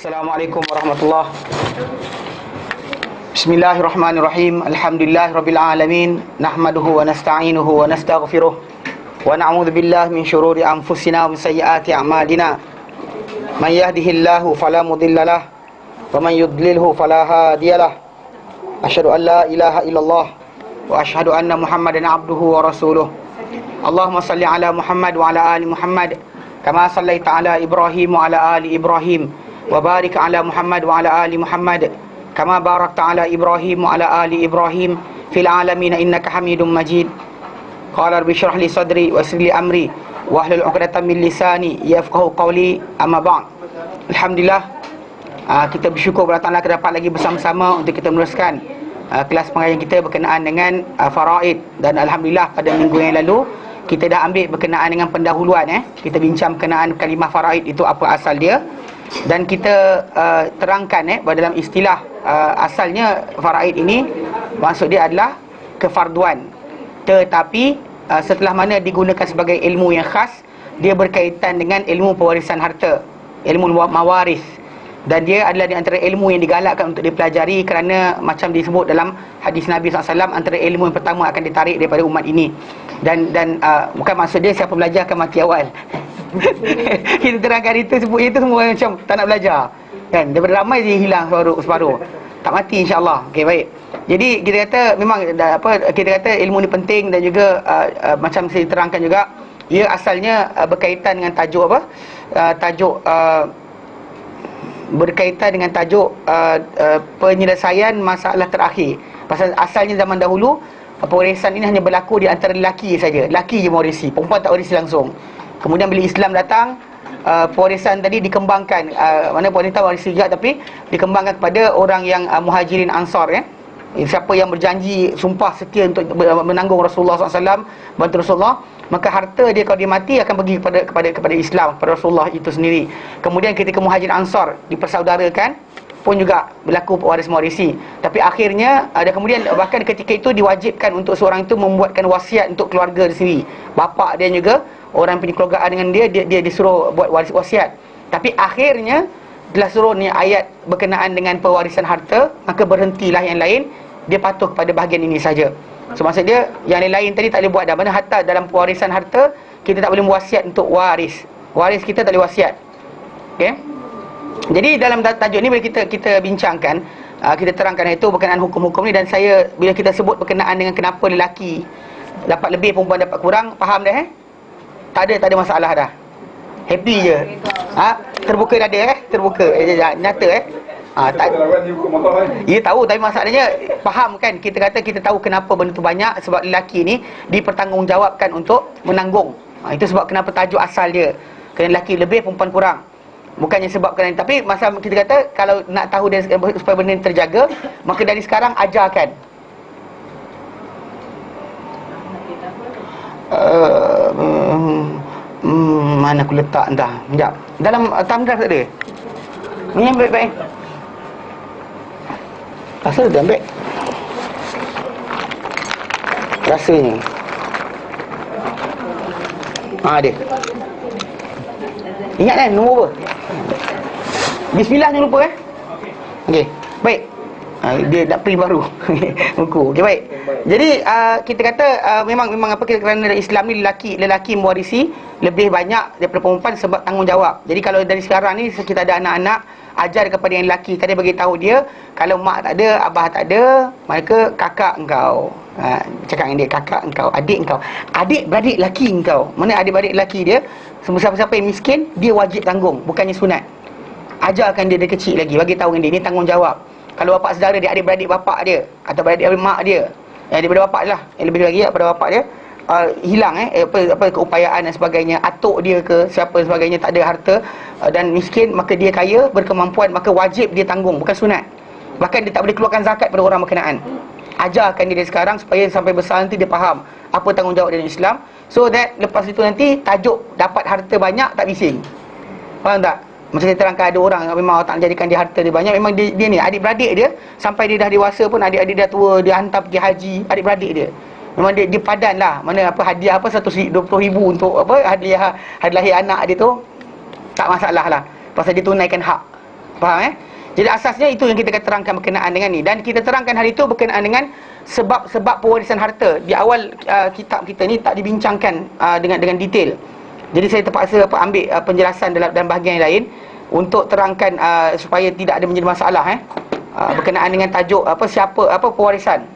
Assalamualaikum warahmatullahi. Bismillahirrahmanirrahim. Alhamdulillahirabbil alamin. Nahmaduhu wa nasta'inuhu wa nastaghfiruh. Wa na'udzu billahi min shururi anfusina wa min sayyiati a'malina. Man yahdihillahu fala mudhillalah wa man yudlilhu fala hadiyalah. Asyhadu an la ilaha illallah wa asyhadu anna Muhammadan abduhu wa rasuluh. Allahumma salli ala Muhammad wa ala ali Muhammad kama sallaita ala Ibrahim wa ala ali Ibrahim. Wa barik ala Muhammad wa ala ali Muhammad kama barakta ala Ibrahim wa ala ali Ibrahim fil alamin innaka Hamidum Majid. Qala rabbi shrah li sadri wa yassir li amri wa hlul 'uqdatam min lisani yafqahu qawli. Amma ba'd. Alhamdulillah, kita bersyukur kepada Allah kita dapat lagi bersama-sama untuk kita meneruskan kelas pengajian kita berkenaan dengan faraid. Dan alhamdulillah pada minggu yang lalu kita dah ambil berkenaan dengan pendahuluan. Kita bincang berkenaan kalimah faraid itu apa asal dia. Dan kita terangkan dalam istilah asalnya faraid ini maksud dia adalah kefarduan. Tetapi setelah mana digunakan sebagai ilmu yang khas, dia berkaitan dengan ilmu pewarisan harta, ilmu mawaris. Dan dia adalah di antara ilmu yang digalakkan untuk dipelajari kerana macam disebut dalam hadis Nabi SAW, antara ilmu yang pertama akan ditarik daripada umat ini. Dan bukan maksud dia siapa belajar akan mati awal. Kita terangkan itu, sebut itu semua orang macam tak nak belajar kan, daripada ramai dia hilang separuh. Tak mati insya-Allah. Okey, baik. Jadi kita kata memang kita kata ilmu ni penting. Dan juga macam saya terangkan juga, ia asalnya berkaitan dengan tajuk berkaitan dengan tajuk penyelesaian masalah terakhir. Pasal asalnya zaman dahulu pewarisan ini hanya berlaku di antara lelaki saja. Lelaki je mewarisi, perempuan tak warisi langsung. Kemudian bila Islam datang, pewarisan tadi dikembangkan, mana wanita warisi juga, tapi dikembangkan kepada orang yang muhajirin ansar. Siapa yang berjanji sumpah setia untuk menanggung Rasulullah SAW, bantu Rasulullah, maka harta dia kalau dia mati akan pergi kepada Islam, kepada Rasulullah itu sendiri. Kemudian ketika muhajirin ansar dipersaudarakan pun juga berlaku pewaris-mewarisi. Tapi akhirnya kemudian bahkan ketika itu diwajibkan untuk seorang itu membuatkan wasiat untuk keluarga dia sendiri. Bapa dia juga orang punya keluargaan dengan dia disuruh buat wasiat. Tapi akhirnya telah suruh ni ayat berkenaan dengan pewarisan harta, maka berhentilah yang lain, dia patuh kepada bahagian ini saja. So maksud dia yang lain tadi tak boleh buat dah. Mana hatta dalam pewarisan harta kita tak boleh wasiat untuk waris. Waris kita tak boleh wasiat. Okey. Jadi dalam tajuk ni bila kita bincangkan, kita terangkan itu berkenaan hukum-hukum ni. Dan saya bila kita sebut berkenaan dengan kenapa lelaki dapat lebih, perempuan dapat kurang, faham dah Tak ada masalah dah. Happy je. Terbuka dada terbuka. Nyata tak. Ya tahu, tapi masalahnya faham kan, kita kata kita tahu kenapa benda tu banyak. Sebab lelaki ni dipertanggungjawabkan untuk menanggung. Itu sebab kenapa tajuk asal dia. Kerana lelaki lebih, perempuan kurang. Bukannya sebab kerana, tapi masa kita kata kalau nak tahu dia supaya benda ni terjaga, maka dari sekarang ajarkan. Mana aku letak entah. Sekejap. Dalam thumb drive tak ada? Ni yang baik-baik. Asal dia ambil. Rasanya. Ada. Ingat kan nombor apa? Bismillah jangan lupa Okey. Baik. Dia nak print baru buku. Okey, baik. Jadi kita kata memang kerana Islam ni lelaki mewarisi lebih banyak daripada perempuan sebab tanggungjawab. Jadi kalau dari sekarang ni kita ada anak-anak, ajar kepada yang lelaki tadi, bagi tahu dia kalau mak tak ada, abah tak ada, maka kakak engkau. Cakap dengan dia, kakak engkau, adik engkau, adik-beradik lelaki engkau. Mana adik-beradik lelaki dia, siapa-siapa yang miskin dia wajib tanggung, bukannya sunat. Ajarkan dia dari kecil lagi, bagi tahu dengan dia, ni tanggungjawab. Kalau bapak saudara dia, adik-beradik bapak dia atau beradik mak dia, daripada bapak lah, yang lebih lagi daripada bapak dia, hilang keupayaan dan sebagainya, atuk dia ke siapa sebagainya tak ada harta dan miskin, maka dia kaya, berkemampuan, maka wajib dia tanggung, bukan sunat. Bahkan dia tak boleh keluarkan zakat pada orang berkenaan. Ajarkan dia dari sekarang supaya sampai besar nanti dia faham apa tanggungjawab dalam Islam, so that lepas itu nanti tajuk dapat harta banyak tak bising. Faham tak? Macam saya terangkan, ada orang memang Allah tak jadikan dia harta dia banyak, memang dia ni adik-beradik dia sampai dia dah dewasa pun, adik-adik dah tua, dia hantar pergi haji, adik-beradik dia memang dia padan lah. Mana hadiah 120,000 untuk hadiah hari lahir anak dia tu tak masalah lah, pasal dia tunaikan hak. Faham Jadi asasnya itu yang kita akan terangkan berkenaan dengan ni. Dan kita terangkan hari itu berkenaan dengan sebab-sebab pewarisan harta. Di awal kitab kita ni tak dibincangkan dengan detail. Jadi saya terpaksa ambil penjelasan dalam bahagian yang lain untuk terangkan supaya tidak ada menjadi masalah berkenaan dengan tajuk pewarisan.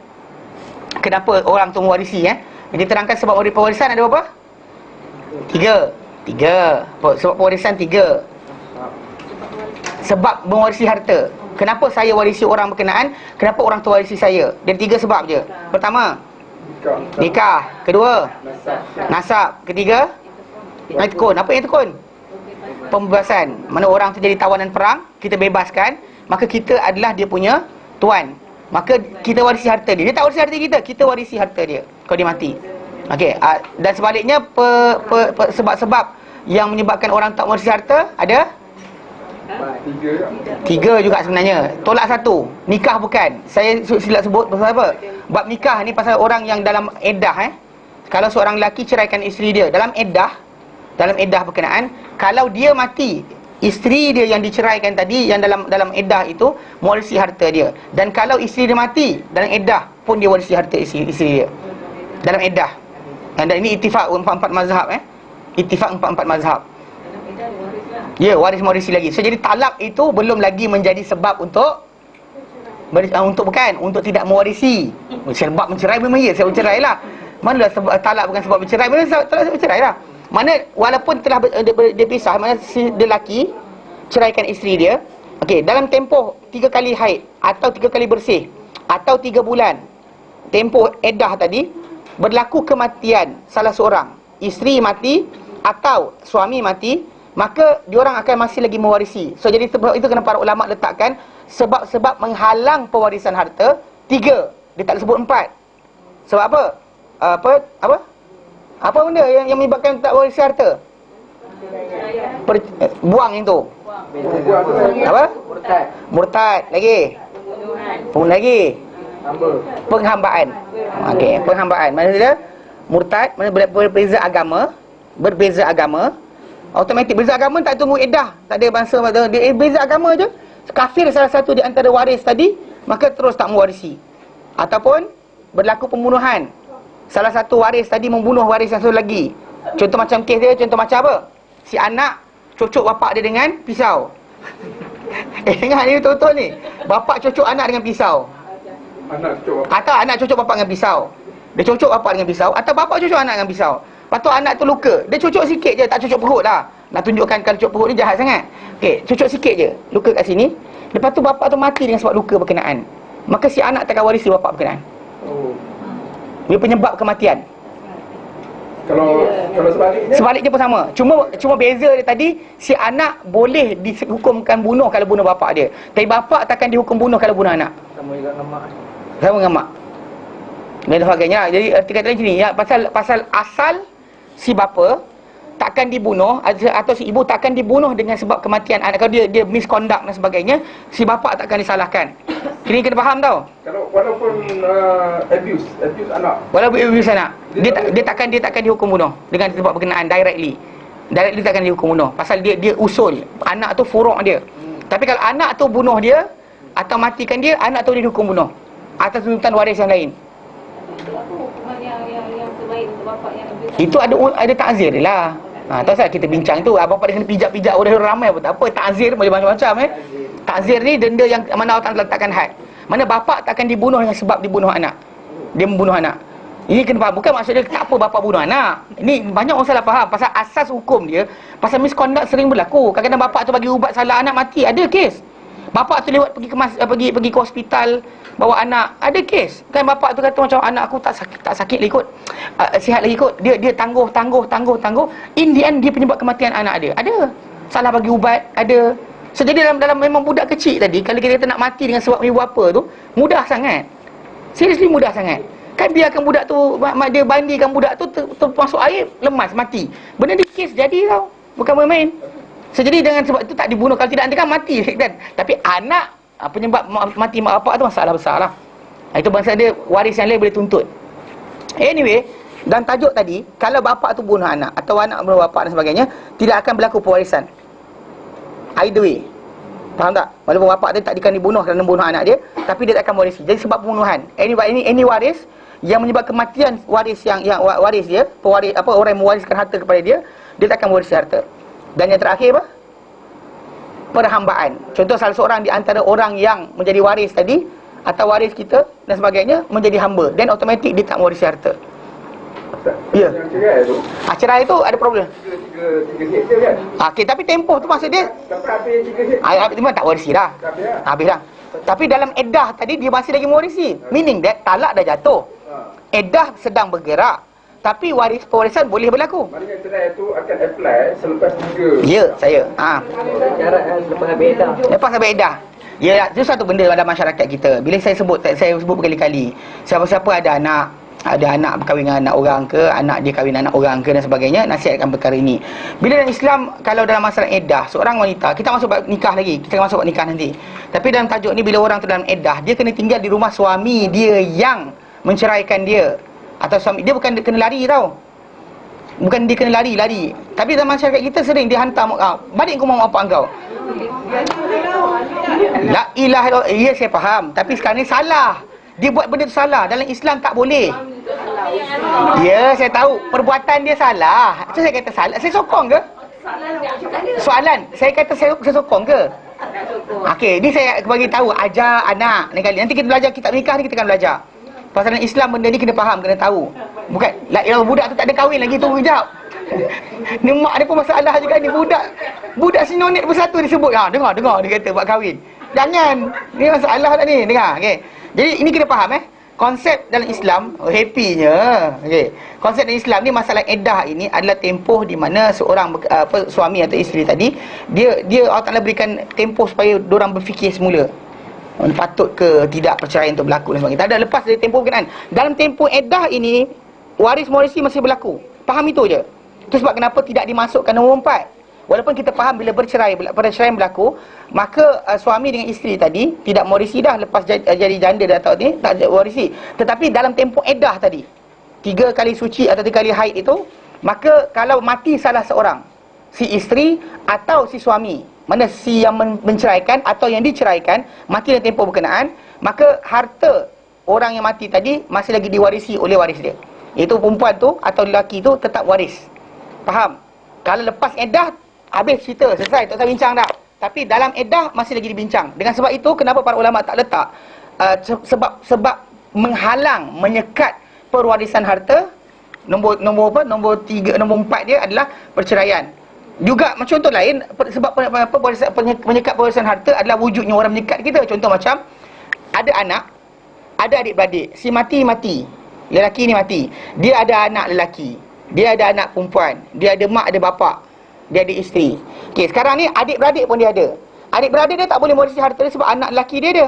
Kenapa orang tu mewarisi Jadi terangkan sebab pewarisan ada berapa? Tiga. Sebab pewarisan tiga. Sebab mewarisi harta. Kenapa saya warisi orang berkenaan? Kenapa orang tu warisi saya? Dan tiga sebab je. Pertama, nikah. Kedua, nasab. Ketiga, tekun. Apa yang tekun? Pembebasan. Mana orang tu jadi tawanan perang, kita bebaskan, maka kita adalah dia punya tuan. Maka kita warisi harta dia. Dia tak warisi harta kita, kita warisi harta dia kalau dia mati. Okey, dan sebaliknya sebab-sebab yang menyebabkan orang tak warisi harta ada tiga juga sebenarnya. Tolak satu, nikah bukan. Saya silap sebut pasal apa? Bab nikah ni pasal orang yang dalam iddah Kalau seorang lelaki ceraikan isteri dia dalam iddah berkenaan, kalau dia mati, isteri dia yang diceraikan tadi yang dalam iddah itu mewarisi harta dia. Dan kalau isteri dia mati dalam iddah pun dia warisi harta isteri dia dalam iddah. Dan ini ittifaq empat mazhab Ittifaq empat mazhab. Ya, waris-mewarisi lagi. So jadi talak itu belum lagi menjadi sebab untuk tidak mewarisi. Sebab mencerai memang ya, sebab bercerai lah. Manalah sebab talak bukan sebab bercerai, mana talak sebab bercerai lah. Mana walaupun telah dia pisah, mana si lelaki ceraikan isteri dia, okey, dalam tempoh 3 kali haid atau 3 kali bersih atau 3 bulan tempoh iddah tadi, berlaku kematian salah seorang, isteri mati atau suami mati, maka diorang akan masih lagi mewarisi. So jadi sebab itu kenapa para ulama letakkan sebab-sebab menghalang pewarisan harta 3. Dia tak sebut 4. Sebab apa? Apa benda yang menyebabkan tak warisi harta? Buang yang tu. Apa? Murtad. Lagi. Penghambaan. Okey, penghambaan. Maksudnya murtad, mana berbeza agama, automatik beza agama tak tunggu iddah, tak ada bangsa, dia beza agama je. Kafir salah satu di antara waris tadi, maka terus tak mewarisi. Ataupun berlaku pembunuhan, salah satu waris tadi membunuh waris yang satu lagi. Contoh macam kes dia, contoh macam apa? Si anak cocok bapak dia dengan pisau. Dengar ni betul-betul ni. Bapak cocok anak dengan pisau. Atau anak cocok bapak dengan pisau. Dia cocok bapak dengan pisau, atau bapak cocok anak dengan pisau. Lepas tu anak tu luka, dia cocok sikit je, tak cocok perut lah. Nak tunjukkan kalau cocok perut ni jahat sangat. Okey, cocok sikit je, luka kat sini. Lepas tu bapak tu mati dengan sebab luka berkenaan. Maka si anak takkan warisi bapak berkenaan. Dia penyebab kematian. Kalau sebaliknya pun sama. Cuma beza dia tadi, si anak boleh dihukumkan bunuh kalau bunuh bapak dia. Tapi bapak takkan dihukum bunuh kalau bunuh anak. sama juga dengan mak. Sama dengan mak. Dan sebagainya. Jadi kata sini ya, pasal asal si bapa takkan dibunuh atau si ibu takkan dibunuh dengan sebab kematian anak. Kalau dia misconduct dan sebagainya, si bapa takkan disalahkan. Ini kena faham tau. Kalau walaupun abuse anak. Walaupun abuse anak, dia takkan dihukum bunuh dengan sebab berkenaan directly takkan dihukum bunuh. Pasal dia usul anak tu furuk dia. Tapi kalau anak tu bunuh dia atau matikan dia, anak tu dia dihukum bunuh atas tuntutan waris yang lain. Itu ada ta'zir lah. Tahu tak kita bincang tu, bapa dia kena pijak-pijak orang ramai pun tak apa. Ta'zir macam-macam Ta'zir ni denda yang mana Allah Ta'ala letakkan had. Mana bapa takkan dibunuh dengan sebab dibunuh anak. Dia membunuh anak. Ini kena faham. Bukan maksud dia tak apa bapa bunuh anak. Ini banyak orang salah faham. Pasal asas hukum dia, pasal misconduct sering berlaku. Kadang-kadang bapa tu bagi ubat salah, anak mati. Ada kes. Bapa tu lewat pergi ke hospital bawa anak, ada kes. Kan bapa tu kata macam anak aku tak sakit lagi kot. Sihat lagi kot. Dia tangguh. In the end dia penyebab kematian anak dia. Ada. Salah bagi ubat, ada. So jadi dalam memang budak kecil tadi, kalau kita kata nak mati dengan sebab ibu bapa tu, mudah sangat. Seriously mudah sangat. Kan biarkan budak tu, mak dia bandikan budak tu termasuk air, lemas, mati. Benda ni kes jadi tau. Bukan main-main. So jadi dengan sebab itu tak dibunuh. Kalau tidak nanti kan mati kan. Tapi anak penyebab mati mak bapak tu masalah besar lah. Itu bangsa dia waris yang lain boleh tuntut. Anyway, dan tajuk tadi, kalau bapak tu bunuh anak atau anak bunuh bapak dan sebagainya, tidak akan berlaku pewarisan. Either way. Faham tak? Walaupun bapak dia tak akan dibunuh kerana membunuh anak dia, tapi dia tak akan mewarisi. Jadi sebab pembunuhan. Ini waris yang menyebabkan kematian waris yang waris dia, pewaris apa, orang yang mewariskan harta kepada dia, dia tak akan mewarisi harta. Dan yang terakhir apa? Perhambaan. Contoh salah seorang di antara orang yang menjadi waris tadi atau waris kita dan sebagainya menjadi hamba, dan automatik dia tak mewarisi harta. Ya. Yang cerai tu, Cerai itu ada problem. tiga hektar kan? Okey, tapi tempoh tu maksud dia Tapi habis 3 hektar. habis memang tak warisi dah. Habis lah. Habis dah. Tapi dalam edah tadi dia masih lagi mewarisi. Meaning that talak dah jatuh. Edah sedang bergerak. Tapi pewarisan boleh berlaku. Maknanya cerai tu akan apply selepas 3. Ya, saya. Syarat lepas habis dah. Lepas habis edah. Ya, itu satu benda dalam masyarakat kita. Bila saya sebut berkali-kali, siapa-siapa ada anak berkahwin dengan anak orang ke, anak dia kahwin anak orang ke dan sebagainya, nasihatkan perkara ini. Bila dalam Islam, kalau dalam masalah edah, seorang wanita, kita masuk bab nikah lagi, kita akan masuk bab nikah nanti. Tapi dalam tajuk ni, bila orang tu dalam edah, dia kena tinggal di rumah suami dia yang menceraikan dia. Atau suami dia bukan kena lari tau. Bukan dia kena lari. Tapi dalam masyarakat kita sering dia hantar, balik ke rumah bapak engkau. La ilaha illallah. Ya, saya faham. Tapi sekarang ni salah. Dia buat benda tu salah. Dalam Islam tak boleh. Ya, saya tahu. Perbuatan dia salah. Itu saya kata salah. Saya sokong ke? Soalan. Saya kata saya sokong ke? Okey, ni saya bagi tahu. Ajar anak. Nanti kita belajar kitab nikah ni, kita akan belajar. Pasal dalam Islam benda ni kena faham, kena tahu. Bukan, budak tu tak ada kahwin lagi, tunggu sekejap. Ni mak dia pun masalah juga ni. Budak sinonet bersatu disebut. Dengar dia kata buat kahwin. Jangan. Ni masalah tak ni. Dengar. Okey. Jadi ini kena faham konsep dalam Islam, happynya. Okey. Konsep dalam Islam ni, masalah edah ini adalah tempoh di mana seorang suami atau isteri tadi, dia Allah Taala berikan tempoh supaya diorang berfikir semula. Patut ke tidak perceraian untuk berlaku dan sebagainya. Tak ada lepas dari tempoh berkenaan. Dalam tempoh edah ini, waris mewarisi masih berlaku. Faham itu je. Itu sebab kenapa tidak dimasukkan nombor 4. Walaupun kita faham bila perceraian berlaku, maka suami dengan isteri tadi tidak mewarisi dah lepas jadi janda dah tahu ni, tak mewarisi. Tetapi dalam tempoh edah tadi, 3 kali suci atau 3 kali haid itu, maka kalau mati salah seorang, si isteri atau si suami, mana si yang menceraikan atau yang diceraikan, mati dalam tempoh berkenaan, maka harta orang yang mati tadi masih lagi diwarisi oleh waris dia. Iaitu perempuan tu atau lelaki tu tetap waris. Faham? Kalau lepas edah, habis cerita, selesai, tak usah bincang dah. Tapi dalam edah masih lagi dibincang. Dengan sebab itu, kenapa para ulama tak letak sebab menghalang, menyekat perwarisan harta. Nombor 3, nombor 4 dia adalah perceraian. Juga contoh lain, sebab menyekat perwarisan harta adalah wujudnya orang menyekat kita. Contoh macam ada anak, ada adik-beradik, si mati, lelaki ni mati, dia ada anak lelaki, dia ada anak perempuan, dia ada mak, ada bapa, dia ada isteri. Okey, sekarang ni adik-beradik pun dia ada. Adik-beradik dia tak boleh mewarisi harta dia sebab anak lelaki dia ada.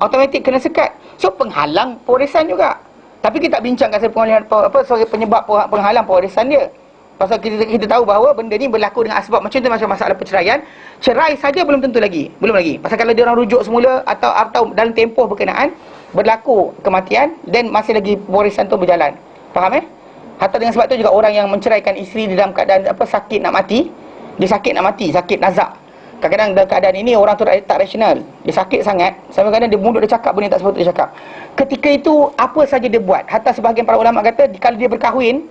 Automatik kena sekat. So penghalang pewarisan juga. Tapi kita tak bincangkan sebagai penyebab penghalang pewarisan dia. Pasal kita tahu bahawa benda ni berlaku dengan asbab macam tu, macam masalah perceraian. Cerai saja belum tentu lagi. Belum lagi. Pasal kalau dia orang rujuk semula atau dalam tempoh berkenaan berlaku kematian dan masih lagi pewarisan tu berjalan. Faham Hatta dengan sebab tu juga orang yang menceraikan isteri dalam keadaan sakit nak mati, dia sakit nak mati, sakit nazak. Kadang-kadang dalam keadaan ini orang tu tak rasional. Dia sakit sangat, sampai kadang dia mulut dia cakap benda tak sepatutnya dia cakap. Ketika itu apa saja dia buat, hatta sebahagian para ulama kata kalau dia berkahwin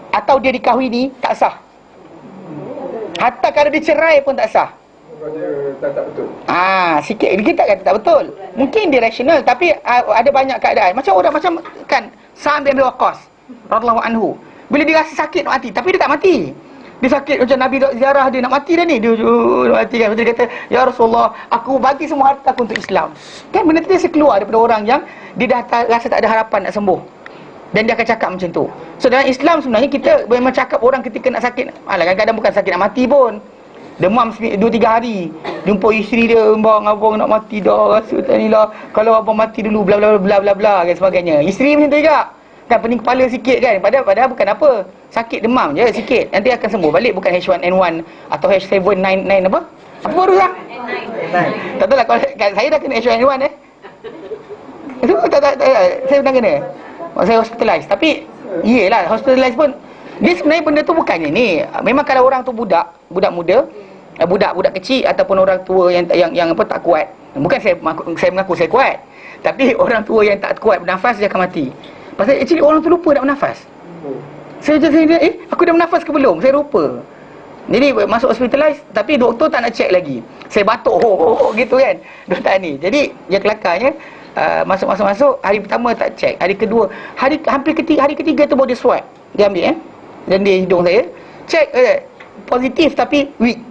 atau dia dikahwini tak sah. Hatta kalau dia cerai pun tak sah. Tak betul. Sikit kita kata tak betul. Mungkin dia rasional, tapi ada banyak keadaan. Macam orang kan Sa'ad bin Abi Waqqas radhiyallahu anhu. Bila dia rasa sakit nak mati, tapi dia tak mati. Dia sakit macam Nabi dok ziarah dia nak mati dah ni. Dia nak mati kan. Dia kata, "Ya Rasulullah, aku bagi semua harta aku untuk Islam." Kan benda tu dia keluar daripada orang yang dia dah rasa tak ada harapan nak sembuh. Dan dia akan cakap macam tu. So dalam Islam sebenarnya kita memang cakap orang ketika nak sakit, kadang-kadang bukan sakit nak mati pun. Demam 2-3 hari. Jumpa isteri dia, abang nak mati dah, rasa tak ni lah. Kalau abang mati dulu, bla bla bla bla bla dan sebagainya. Isteri macam tu juga. Kan pening kepala sikit kan. Padahal bukan apa. Sakit demam je sikit. Nanti akan sembuh balik. Bukan H1N1 atau H799 apa? Apa baru lah? Tak tahu lah. Kalau saya dah kena H1N1 Itu tak, saya pernah kena. Saya hospitalize. Tapi iyalah, hospitalize pun dia sebenarnya benda tu bukannya ni. Memang kalau orang tu budak muda, budak-budak kecil ataupun orang tua yang apa tak kuat. Bukan saya mengaku saya kuat, tapi orang tua yang tak kuat bernafas dia akan mati. Pasal actually orang tu lupa nak bernafas. Saya aku dah bernafas ke belum? Saya lupa. Jadi masuk hospitalize, tapi doktor tak nak check lagi. Saya batuk gitu kan doktor ni. Jadi dia kelakarnya masuk hari pertama tak check, hari kedua, hari ketiga tu baru dia swab. Dia ambil dan dia hidung saya check positif tapi weak.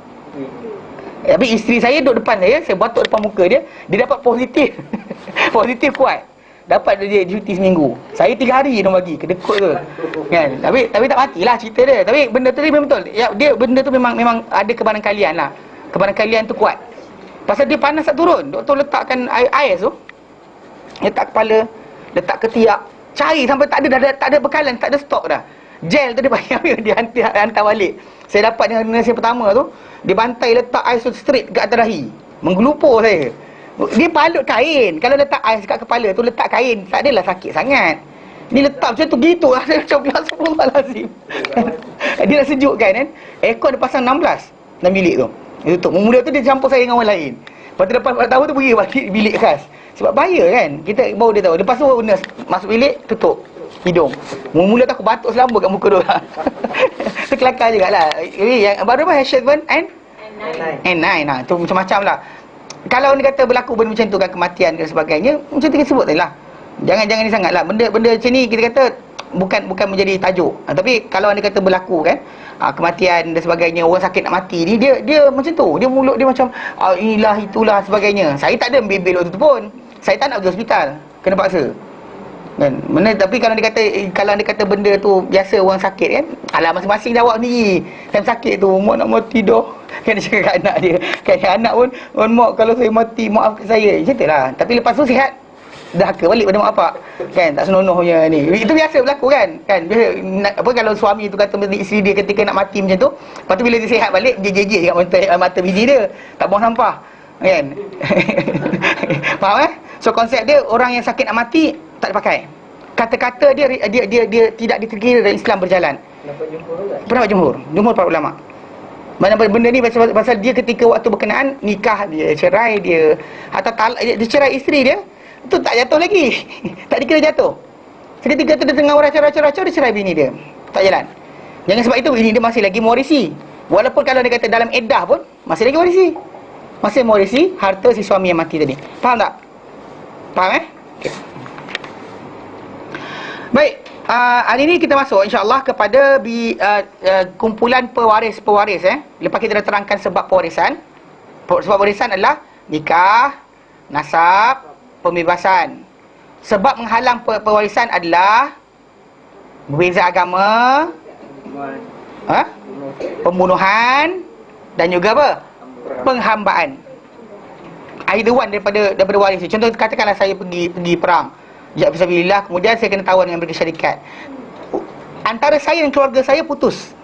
Tapi isteri saya duduk depan saya batuk depan muka dia dapat positif. Positif kuat. Dapat dia cuti seminggu. Saya 3 hari dia bagi kedekut tu. Kan? Tapi tak matilah cerita dia. Tapi benda tu memang betul. Ya, benda tu memang ada kebarangkalian lah. Kebarangkalian tu kuat. Pasal dia panas tak turun. Doktor letakkan ais tu. Letak kepala, letak ketiak, cari sampai tak ada bekalan, tak ada stok dah. Gel tu dia bagi dia hantar balik. Saya dapat dengan nurse yang pertama tu, dia bantai letak ais tu straight kat atas dahi. Menggelupur saya. Dia palut kain. Kalau letak ais kat kepala tu, letak kain, tak adalah sakit sangat. Ni letak macam tu gitu. Saya macam Astagfirullahalazim. Dia dah sejuk kan. Aircon dia pasang 16 dalam bilik tu. Dia tutup. Mula tu dia campur saya dengan orang lain. Lepas tu lepas tahu tu pergi balik bilik khas. Sebab bahaya kan. Kita baru dia tahu. Lepas tu nurse masuk bilik, tutup hidung. Mula tu aku batuk selamba kat muka dia. Tu kelakar jugalah. Yang baru apa? H7 and N9. Nah, tu macam-macam lah. Kalau ni kata berlaku benda macam tu kan, kematian dan sebagainya, macam tu kita sebut tadi lah. Jangan ni sangat lah. Benda macam ni kita kata bukan menjadi tajuk. Tapi kalau anda kata berlaku kan, kematian dan sebagainya, orang sakit nak mati ni, dia macam tu. Dia mulut dia macam inilah itulah sebagainya. Saya tak ada bebel waktu tu pun. Saya tak nak pergi hospital. Kena paksa. Kan? Tapi kalau anda kata benda tu biasa orang sakit kan, alah masing-masing jawab sendiri. Time sakit tu, mak nak mati dah. Kan dia cakap kat anak dia. Kan anak pun, mak kalau saya mati, maafkan saya. Macam tu lah. Tapi lepas tu sihat, dah ke balik pada mak bapak. Kan, tak senonohnya ni. Itu biasa berlaku kan. Kan, biasa, apa kalau suami tu kata isteri dia ketika nak mati macam tu, lepas tu bila dia sihat balik, dia jejek kat mata bini dia. Tak buang sampah. Kan? Faham So konsep dia, orang yang sakit nak mati tak dipakai. Kata-kata dia tidak diterkira dalam Islam berjalan. Pendapat jumhur para ulama. Mana benda ni pasal dia ketika waktu berkenaan nikah dia, cerai dia, atau dia cerai isteri dia, tu tak jatuh lagi. Tak dikira jatuh. Seketika tu dia tengah racau-racau dia cerai bini dia. Tak jalan. Jangan sebab itu bini dia masih lagi mewarisi. Walaupun kalau dia kata dalam iddah pun masih lagi mewarisi. Masih mewarisi harta si suami yang mati tadi. Faham tak? Faham Okay. Baik, hari ini kita masuk insya-Allah kepada kumpulan pewaris. Lepas kita dah terangkan sebab pewarisan. Sebab pewarisan adalah nikah, nasab, pembebasan. Sebab menghalang pewarisan adalah berbeza agama, pembunuhan dan juga apa? Penghambaan. Either one daripada waris. Contoh katakanlah saya pergi perang, jihad fisabilillah, kemudian saya kena tawan dengan British syarikat. Antara saya dan keluarga saya putus.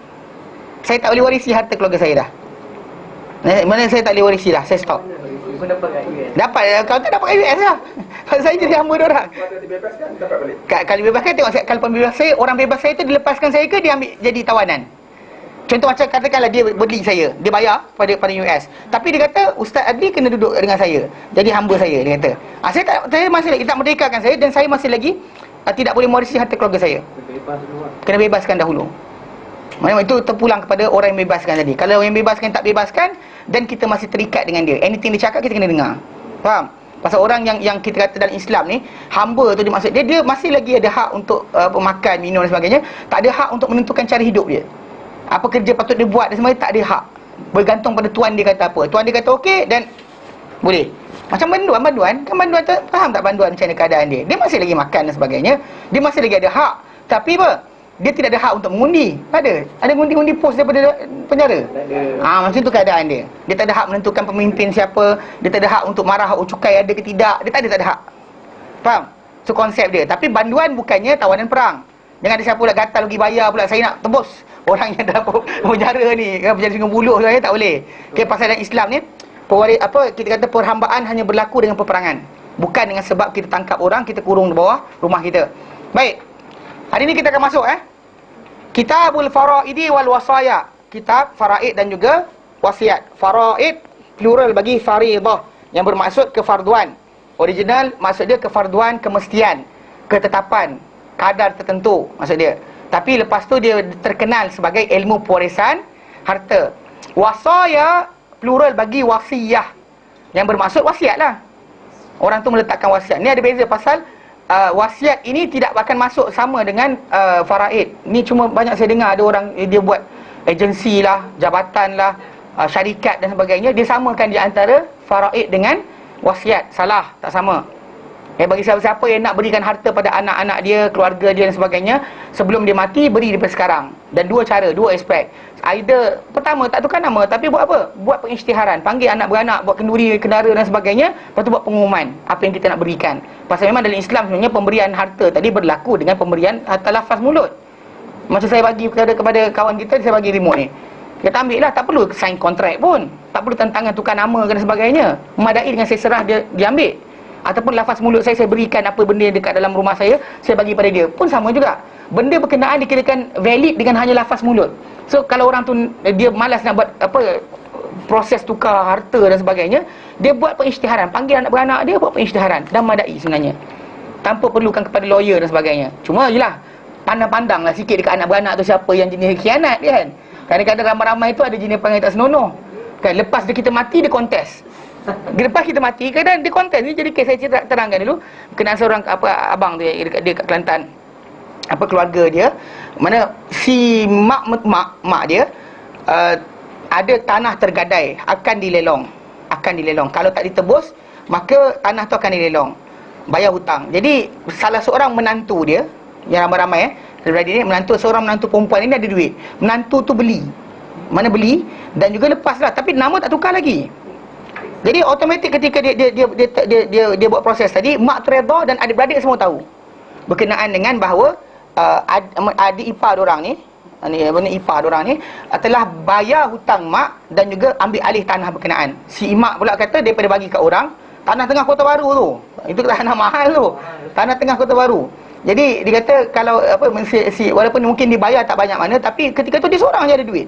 Saya tak boleh warisi harta keluarga saya dah. Mana saya tak boleh warisi dah, saya stop. Dapat, kalau tak dapat US lah. Kalau saya jadi hamba dia orang. Kalau dibebaskan, dapat balik. Kalau dibebaskan, tengok kalau pembebas saya, orang bebas saya tu dilepaskan saya ke dia ambil jadi tawanan. Contoh macam katakanlah dia beli saya, dia bayar pada US. Tapi dia kata Ustaz Adli kena duduk dengan saya, jadi hamba saya, dia kata. Saya masih lagi tak merdekakan saya, dan saya masih lagi tidak boleh mewarisi harta keluarga saya. Kena bebaskan dahulu. Maknanya itu terpulang kepada orang yang bebaskan tadi. Kalau yang bebaskan tak bebaskan dan kita masih terikat dengan dia, anything dia cakap kita kena dengar. Faham? Pasal orang yang kita kata dalam Islam ni, hamba tu dia maksud dia masih lagi ada hak untuk makan, minum dan sebagainya. Tak ada hak untuk menentukan cara hidup dia. Apa kerja patut dia buat dan sebagainya, tak ada hak. Bergantung pada tuan dia kata apa. Tuan dia kata okey dan boleh. Macam banduan kan, banduan tu, faham tak banduan macam mana keadaan dia? Dia masih lagi makan dan sebagainya. Dia masih lagi ada hak. Tapi apa? Dia tidak ada hak untuk mengundi. Ada undi pos daripada penjara. Macam tu keadaan dia. Dia tak ada hak menentukan pemimpin siapa. Dia tak ada hak untuk marah cukai ada ke tidak. Dia tak ada hak. Faham? So konsep dia. Tapi banduan bukannya tawanan perang. Jangan ada siapa pula gatal pergi bayar pula, saya nak tebus orang yang dah penjara ni, penjara dengan buluh saya tak boleh. Okey, pasal dalam Islam ni kita kata perhambaan hanya berlaku dengan peperangan. Bukan dengan sebab kita tangkap orang, kita kurung di bawah rumah kita. Baik. Hari ini kita akan masuk Kitabul Faraidi wal Wasaya. Kitab faraid dan juga wasiat. Faraid plural bagi faridah yang bermaksud kefarduan. Original maksud dia kefarduan, kemestian, ketetapan, kadar tertentu maksud dia. Tapi lepas tu dia terkenal sebagai ilmu pewarisan harta. Wasaya plural bagi wasiyah yang bermaksud wasiat lah. Orang tu meletakkan wasiat. Ni ada beza pasal wasiat ini tidak akan masuk sama dengan faraid. Ni cuma banyak saya dengar ada orang dia buat agensi lah, jabatan lah, syarikat dan sebagainya, dia samakan di antara faraid dengan wasiat. Salah, tak sama. Bagi siapa-siapa yang nak berikan harta pada anak-anak dia, keluarga dia dan sebagainya, sebelum dia mati, beri daripada sekarang. Dan dua cara, dua aspek. Either, pertama, tak tukar nama, tapi buat apa? Buat pengisytiharan. Panggil anak beranak, buat kenduri, kendara dan sebagainya. Lepas tu buat pengumuman apa yang kita nak berikan. Pasal memang dalam Islam sebenarnya pemberian harta tadi berlaku dengan pemberian harta lafaz mulut. Macam saya bagi kepada kawan kita, saya bagi remote ni. Kita ambil lah, tak perlu sign kontrak pun, tak perlu tantangan tukar nama dan sebagainya. Memadai dengan saya serah dia ambil. Ataupun lafaz mulut saya berikan apa benda yang dekat dalam rumah saya bagi pada dia, pun sama juga. Benda berkenaan dikirakan valid dengan hanya lafaz mulut. So kalau orang tu dia malas nak buat proses tukar harta dan sebagainya, dia buat pengisytiharan, panggil anak beranak dia buat pengisytiharan dan memadai sebenarnya, tanpa perlukan kepada lawyer dan sebagainya. Cuma jelah pandang-pandanglah sikit dekat anak beranak tu siapa yang jenis khianat dia kan. Kadang-kadang ramai-ramai tu ada jenis panggil tak senonoh kan. Lepas kita mati dia kontes. Lepas kita mati kadang dia kontes. Ni jadi kes saya terangkan dulu. Kenal seorang abang tu dia kat Kelantan. Keluarga dia, mana si mak dia ada tanah tergadai, akan dilelong. Kalau tak ditebus, maka tanah tu akan dilelong, bayar hutang. Jadi salah seorang menantu dia, yang ramai-ramai seorang menantu perempuan ini ada duit. Menantu tu beli dan juga lepas lah, tapi nama tak tukar lagi. Jadi automatik ketika dia buat proses tadi, mak tu redha dan adik-beradik semua tahu berkenaan dengan bahawa adik ipar diorang ni telah bayar hutang mak dan juga ambil alih tanah berkenaan. Si mak pula kata daripada bagi kat orang tanah tengah Kota Baru tu, itu tanah mahal tu, tanah tengah Kota Baru. Jadi dia kata kalau walaupun mungkin dibayar tak banyak mana, tapi ketika tu dia seorang je ada duit.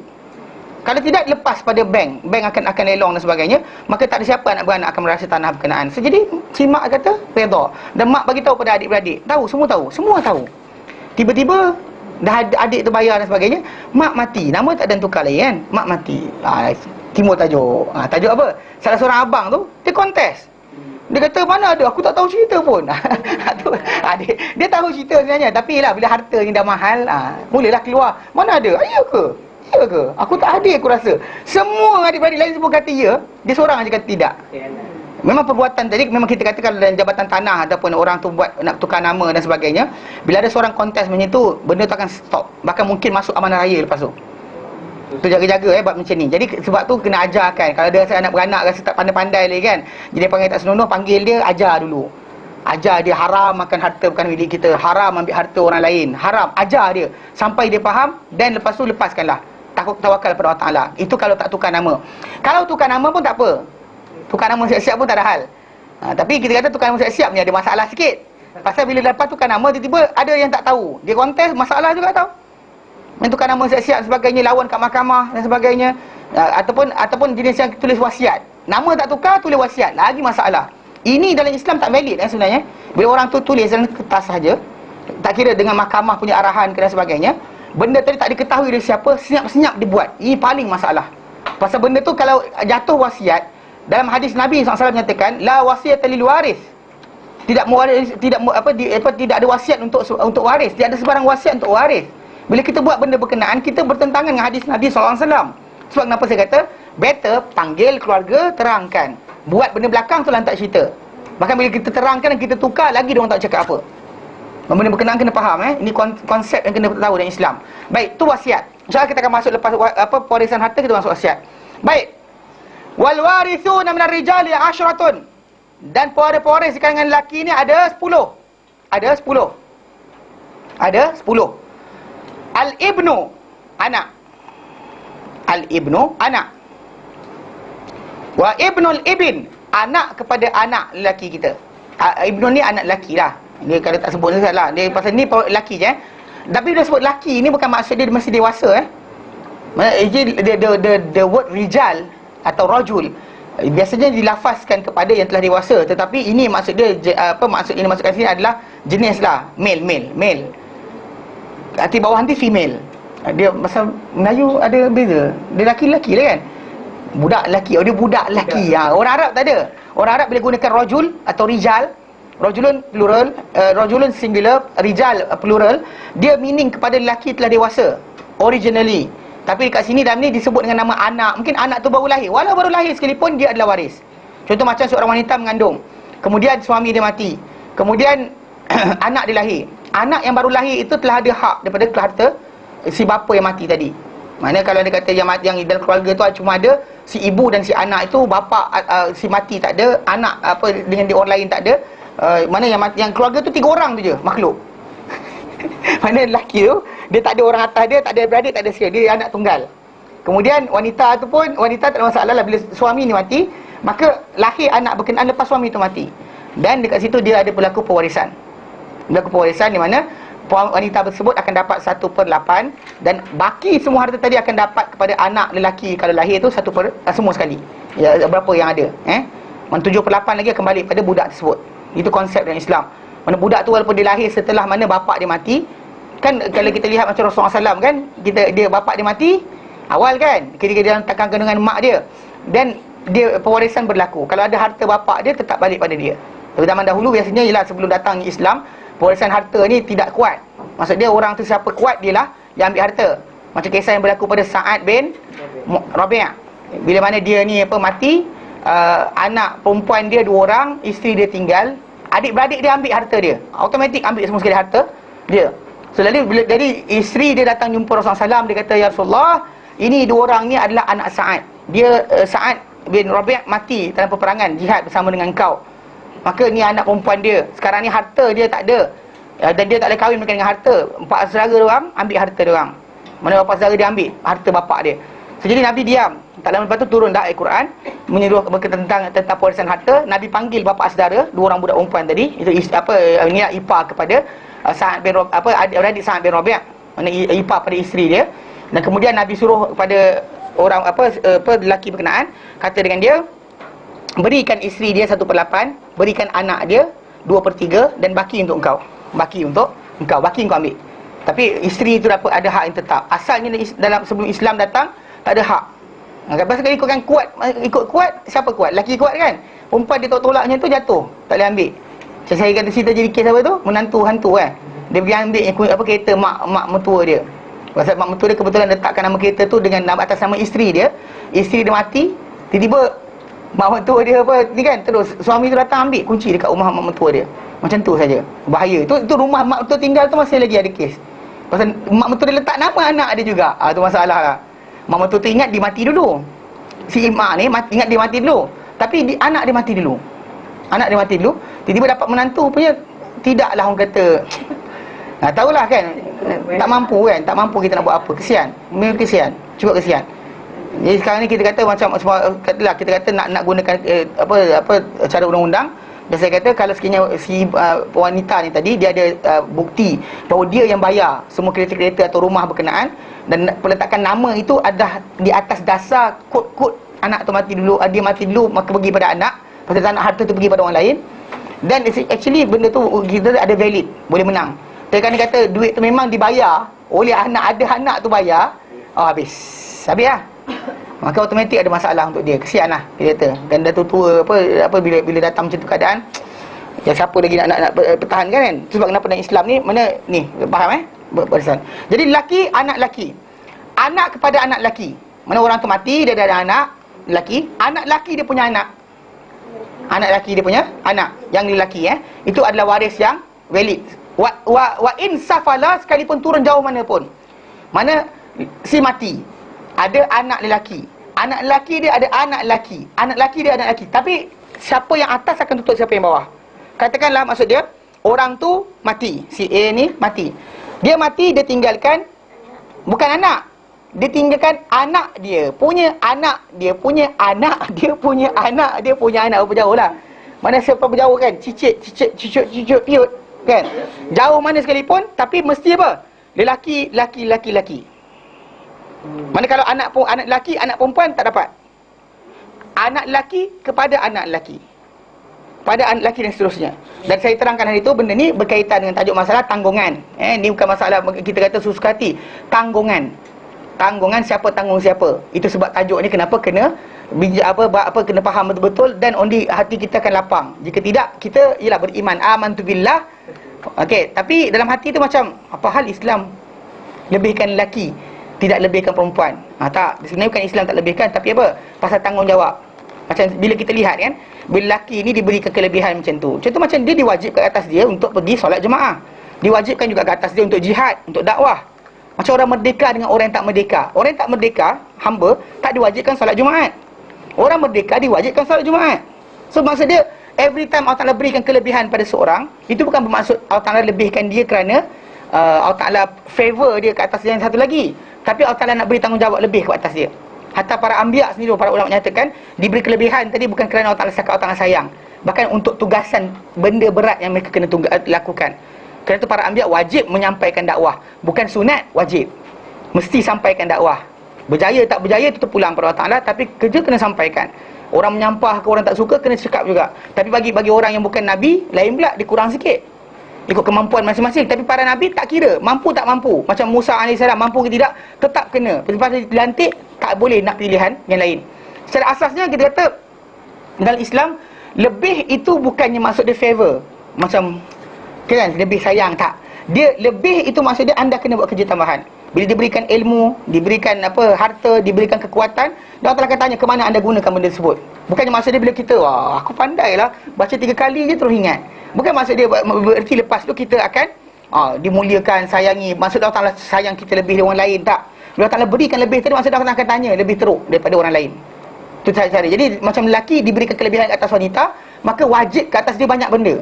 Kalau tidak lepas pada bank akan lelong dan sebagainya, maka tak ada siapa anak beranak akan merasa tanah berkenaan. So, jadi si mak kata redha dan mak bagi tahu pada adik-beradik, semua tahu. Tiba-tiba dah adik tu bayar dan sebagainya, mak mati, nama tak ada tukar lagi kan, mak mati. Timur tajuk. Tajuk apa? Salah seorang abang tu dia kontes. Dia kata mana ada, aku tak tahu cerita pun. Dia tahu cerita sebenarnya, tapi lah bila harta ni dah mahal, mulalah keluar. Mana ada? Ya ke? Aku tak ada, aku rasa. Semua adik-beradik lain semua kata ya, dia seorang aja kata tidak. Memang perbuatan tadi, memang kita katakan dalam jabatan tanah ataupun orang tu buat nak tukar nama dan sebagainya, bila ada seorang kontes macam tu, benda tu akan stop. Bahkan mungkin masuk amanah raya lepas tu. Tu jaga-jaga buat macam ni. Jadi sebab tu kena ajarkan. Kalau dia rasa anak beranak rasa tak pandai-pandai lagi kan, jadi panggil tak senonoh, panggil dia, ajar dulu. Ajar dia haram makan harta bukan milik kita, haram ambil harta orang lain, haram. Ajar dia sampai dia faham, dan lepas tu lepaskanlah. Tawakal pada Allah Ta'ala. Itu kalau tak tukar nama. Kalau tukar nama pun tak apa, tukar nama siap-siap pun tak ada hal. Tapi kita kata tukar nama siap-siap ni ada masalah sikit. Pasal bila lepas tukar nama, tiba-tiba ada yang tak tahu, dia kontes, masalah juga tau. Yang tukar nama siap-siap sebagainya, lawan kat mahkamah dan sebagainya. Ataupun jenis yang tulis wasiat, nama tak tukar, tulis wasiat, lagi masalah. Ini dalam Islam tak valid sebenarnya. Bila orang tu tulis dalam kertas saja, tak kira dengan mahkamah punya arahan dan sebagainya, benda tadi tak diketahui dari siapa, senyap-senyap dibuat. Ini paling masalah. Pasal benda tu kalau jatuh wasiat, dalam hadis Nabi SAW menyatakan la wasiyata lil waris. Tidak ada wasiat untuk waris. Tidak ada sebarang wasiat untuk waris. Bila kita buat benda berkenaan, kita bertentangan dengan hadis Nabi SAW. Sebab kenapa saya kata better panggil keluarga, terangkan. Buat benda belakang tu lantak cerita. Bahkan bila kita terangkan dan kita tukar, lagi dia orang tak cakap apa. Benda berkenaan kena faham. Ini konsep yang kena tahu dalam Islam. Baik, tu wasiat. InsyaAllah kita akan masuk lepas pewarisan harta, kita masuk wasiat. Baik. Wal warithuna minar rijali 'ashratun. Dan pewaris di kalangan lelaki ni ada 10. Ada 10. Al-ibnu, anak. Al-ibnu, anak. Wa ibnul ibn, anak kepada anak lelaki kita. Ibnu ni anak lelaki lah. Dia kalau tak sebut salah. Dia pasal ni lelaki je. Tapi dia sebut lelaki ni bukan maksud dia mesti dewasa. The word rijal atau rajul biasanya dilafazkan kepada yang telah dewasa, tetapi ini maksud dia maksud ini masukkan sini adalah jenis lah, male. Arti bawah nanti female. Dia pasal Melayu ada beza. Dia laki-laki lah kan. Budak lelaki. Dia budak lelaki. Orang Arab tak ada. Orang Arab bila gunakan rajul atau rijal, rajulun plural, rajulun singular, rijal plural, dia meaning kepada lelaki telah dewasa originally. Tapi kat sini dalam ni disebut dengan nama anak. Mungkin anak tu baru lahir. Walau baru lahir sekalipun dia adalah waris. Contoh macam seorang wanita mengandung, kemudian suami dia mati, kemudian anak dia lahir. Anak yang baru lahir itu telah ada hak daripada harta si bapa yang mati tadi. Maknanya kalau dia kata yang dalam keluarga tu cuma ada si ibu dan si anak, itu bapa si mati tak ada, anak dengan dia orang lain tak ada. Mana yang keluarga tu 3 orang tu je makhluk. Mana lelaki tu dia tak ada orang atas dia, tak ada beradik, tak ada sekali, dia anak tunggal. Kemudian wanita tu pun, wanita tak ada masalah lah, bila suami ni mati, maka lahir anak berkenaan lepas suami tu mati. Dan dekat situ dia ada berlaku pewarisan. Berlaku pewarisan di mana wanita tersebut akan dapat 1/8, dan baki semua harta tadi akan dapat kepada anak lelaki kalau lahir tu semua sekali. Ya, berapa yang ada 7/8 lagi akan balik pada budak tersebut. Itu konsep dalam Islam. Mana budak tu walaupun dia lahir setelah mana bapak dia mati, kan kalau kita lihat macam Rasulullah SAW kan, dia bapak dia mati awal kan, ketika dia takkan kandungan mak dia, dan dia pewarisan berlaku. Kalau ada harta bapak dia tetap balik pada dia. Tapi zaman dahulu biasanya ialah sebelum datang Islam, pewarisan harta ni tidak kuat. Maksud dia orang tu siapa kuat dia lah yang ambil harta. Macam kisah yang berlaku pada Sa'ad bin Rabi'. Bila mana dia ni mati, anak perempuan dia 2 orang, isteri dia tinggal, adik-beradik dia ambil harta dia. Automatik ambil semua sekali harta dia. So lalu dari isteri dia datang jumpa Rasulullah SAW, dia kata, "Ya Rasulullah, ini 2 orang ni adalah anak Sa'ad. Dia Sa'ad bin Rabi' mati dalam peperangan jihad bersama dengan kau. Maka ni anak perempuan dia. Sekarang ni harta dia tak ada, dan dia tak boleh kahwin dengan harta. 4 saudara dia orang ambil harta dia orang. Mana bapa saudara dia ambil harta bapak dia. So, jadi Nabi diam. Tak lama lepas tu turun dah ayat Quran menyuruh tentang pewarisan harta. Nabi panggil bapa saudara 2 orang budak perempuan tadi, itu niat ipar kepada Sa'ad bin adik Sa'ad bin Rabi', mana ipar pada isteri dia. Dan kemudian Nabi suruh kepada orang lelaki berkenaan, kata dengan dia, berikan isteri dia 1/8, berikan anak dia 2/3, dan baki untuk engkau. Baki engkau ambil. Tapi isteri itu ada hak yang tetap. Asalnya dalam sebelum Islam datang tak ada hak. Lepas sekali ikut kuat, siapa kuat? Lelaki kuat kan? Perempuan dia tolaknya tu jatuh, tak boleh ambil. Macam saya kata cerita jadi kes apa tu? Menantu hantu kan. Dia pergi ambil kereta mak mentua dia. Pasal mak mentua dia kebetulan letakkan nama kereta tu dengan atas nama isteri dia. Isteri dia mati, tiba-tiba mak mentua dia ni kan, terus suami tu datang ambil kunci dekat rumah mak mentua dia. Macam tu saja. Bahaya. Itu rumah mak mentua tinggal tu masih lagi ada kes. Pasal mak mentua dia letak nama anak dia juga. Tu masalah lah. Mak mentua tu ingat dia mati dulu. Si mak ni ingat dia mati dulu. Tapi anak dia mati dulu. Tiba-tiba dapat menantu punya, tidaklah orang kata tahulah kan, tak mampu kita nak buat apa. Kesian. Memang kesian. Cukup kesian. Jadi sekarang ni kita kata macam katalah kita kata nak gunakan cara undang-undang. Dan saya kata kalau sekiranya si wanita ni tadi dia ada bukti bahawa dia yang bayar semua kereta atau rumah berkenaan, dan peletakan nama itu adalah di atas dasar kod anak tu mati dulu, dia mati dulu maka pergi pada anak, pasal anak harta tu pergi pada orang lain, dan actually benda tu kita ada valid, boleh menang. Tapi kan dia kata duit tu memang dibayar oleh anak, ada anak tu bayar, habis lah. Maka automatik ada masalah untuk dia. Kesian lah dia kata. Dan dah tua bila datang macam tu keadaan, ya siapa lagi nak pertahankan kan? Sebab kenapa dalam Islam ni mana ni, faham barisan. Jadi anak lelaki, anak kepada anak lelaki. Mana orang tu mati, dia ada anak lelaki, anak lelaki dia punya anak. Anak lelaki dia punya anak yang lelaki itu adalah waris yang valid. Wa in safala, sekalipun turun jauh mana pun. Mana si mati, ada anak lelaki. Anak lelaki dia ada anak lelaki. Anak lelaki dia ada anak lelaki. Tapi siapa yang atas akan tutup siapa yang bawah. Katakanlah maksud dia, orang tu mati, si A ni mati. Dia mati, dia tinggalkan bukan anak. Dia tinggalkan anak dia punya anak, dia punya anak, dia punya anak, dia punya anak. Berapa jauh lah. Mana siapa berjauh kan? Cicit, piut kan? Jauh mana sekalipun, tapi mesti apa? Lelaki. Mana kalau anak lelaki, anak perempuan tak dapat. Anak lelaki kepada anak lelaki, pada anak lelaki dan seterusnya. Dan saya terangkan hari itu, benda ni berkaitan dengan tajuk masalah tanggungan. Ni bukan masalah kita kata suka hati. Tanggungan. Tanggungan, siapa tanggung siapa. Itu sebab tajuk ni kenapa kena kena faham betul-betul, dan only hati kita akan lapang. Jika tidak, kita ialah beriman amantu billah. Okey, tapi dalam hati tu macam apa hal Islam lebihkan lelaki, tidak lebihkan perempuan. Tak, sebenarnya bukan Islam tak lebihkan, tapi apa? Pasal tanggungjawab. Macam bila kita lihat kan, bila lelaki ni diberikan kelebihan macam tu. Contoh macam dia diwajibkan atas dia untuk pergi solat jemaah. Diwajibkan juga ke atas dia untuk jihad, untuk dakwah. Macam orang merdeka dengan orang yang tak merdeka. Orang yang tak merdeka, hamba, tak diwajibkan solat Jumaat. Orang merdeka diwajibkan solat Jumaat. So maksud dia, every time Allah Ta'ala berikan kelebihan pada seorang, itu bukan bermaksud Allah Ta'ala lebihkan dia kerana Allah Ta'ala favor dia ke atas yang satu lagi. Tapi Allah Ta'ala nak beri tanggungjawab lebih ke atas dia. Hatta para anbiya sendiri, para ulama menyatakan diberi kelebihan tadi bukan kerana Allah Ta'ala cakap Allah Ta'ala sayang, bahkan untuk tugasan benda berat yang mereka kena lakukan. Kerana itu para anbiya wajib menyampaikan dakwah, bukan sunat, wajib. Mesti sampaikan dakwah. Berjaya tak berjaya itu terpulang pada Allah Ta'ala, tapi kerja kena sampaikan. Orang menyampah ke orang tak suka kena cakap juga. Tapi bagi orang yang bukan Nabi, lain pula, dia kurang sikit. Ikut kemampuan masing-masing. Tapi para Nabi tak kira, mampu tak mampu. Macam Musa AS, mampu ke tidak, tetap kena. Lepas dilantik, tak boleh nak pilihan yang lain. Secara asasnya kita kata, dalam Islam, lebih itu bukannya maksud dia favor. Macam, kan, lebih sayang, tak. Dia lebih itu maksud dia anda kena buat kerja tambahan. Bila diberikan ilmu, diberikan harta, diberikan kekuatan, dan Allah akan tanya ke mana anda gunakan benda tersebut. Bukannya maksud dia bila kita, wah aku pandai lah, baca 3 kali je terus ingat. Bukan maksud dia bererti lepas tu kita akan dimuliakan, sayangi. Maksud Allah Ta'ala sayang kita lebih dari orang lain, tak. Bila Allah Ta'ala berikan lebih tadi, maksud Allah akan tanya lebih teruk daripada orang lain. Itu cara. Jadi macam lelaki diberikan kelebihan atas wanita, maka wajib ke atas dia banyak benda.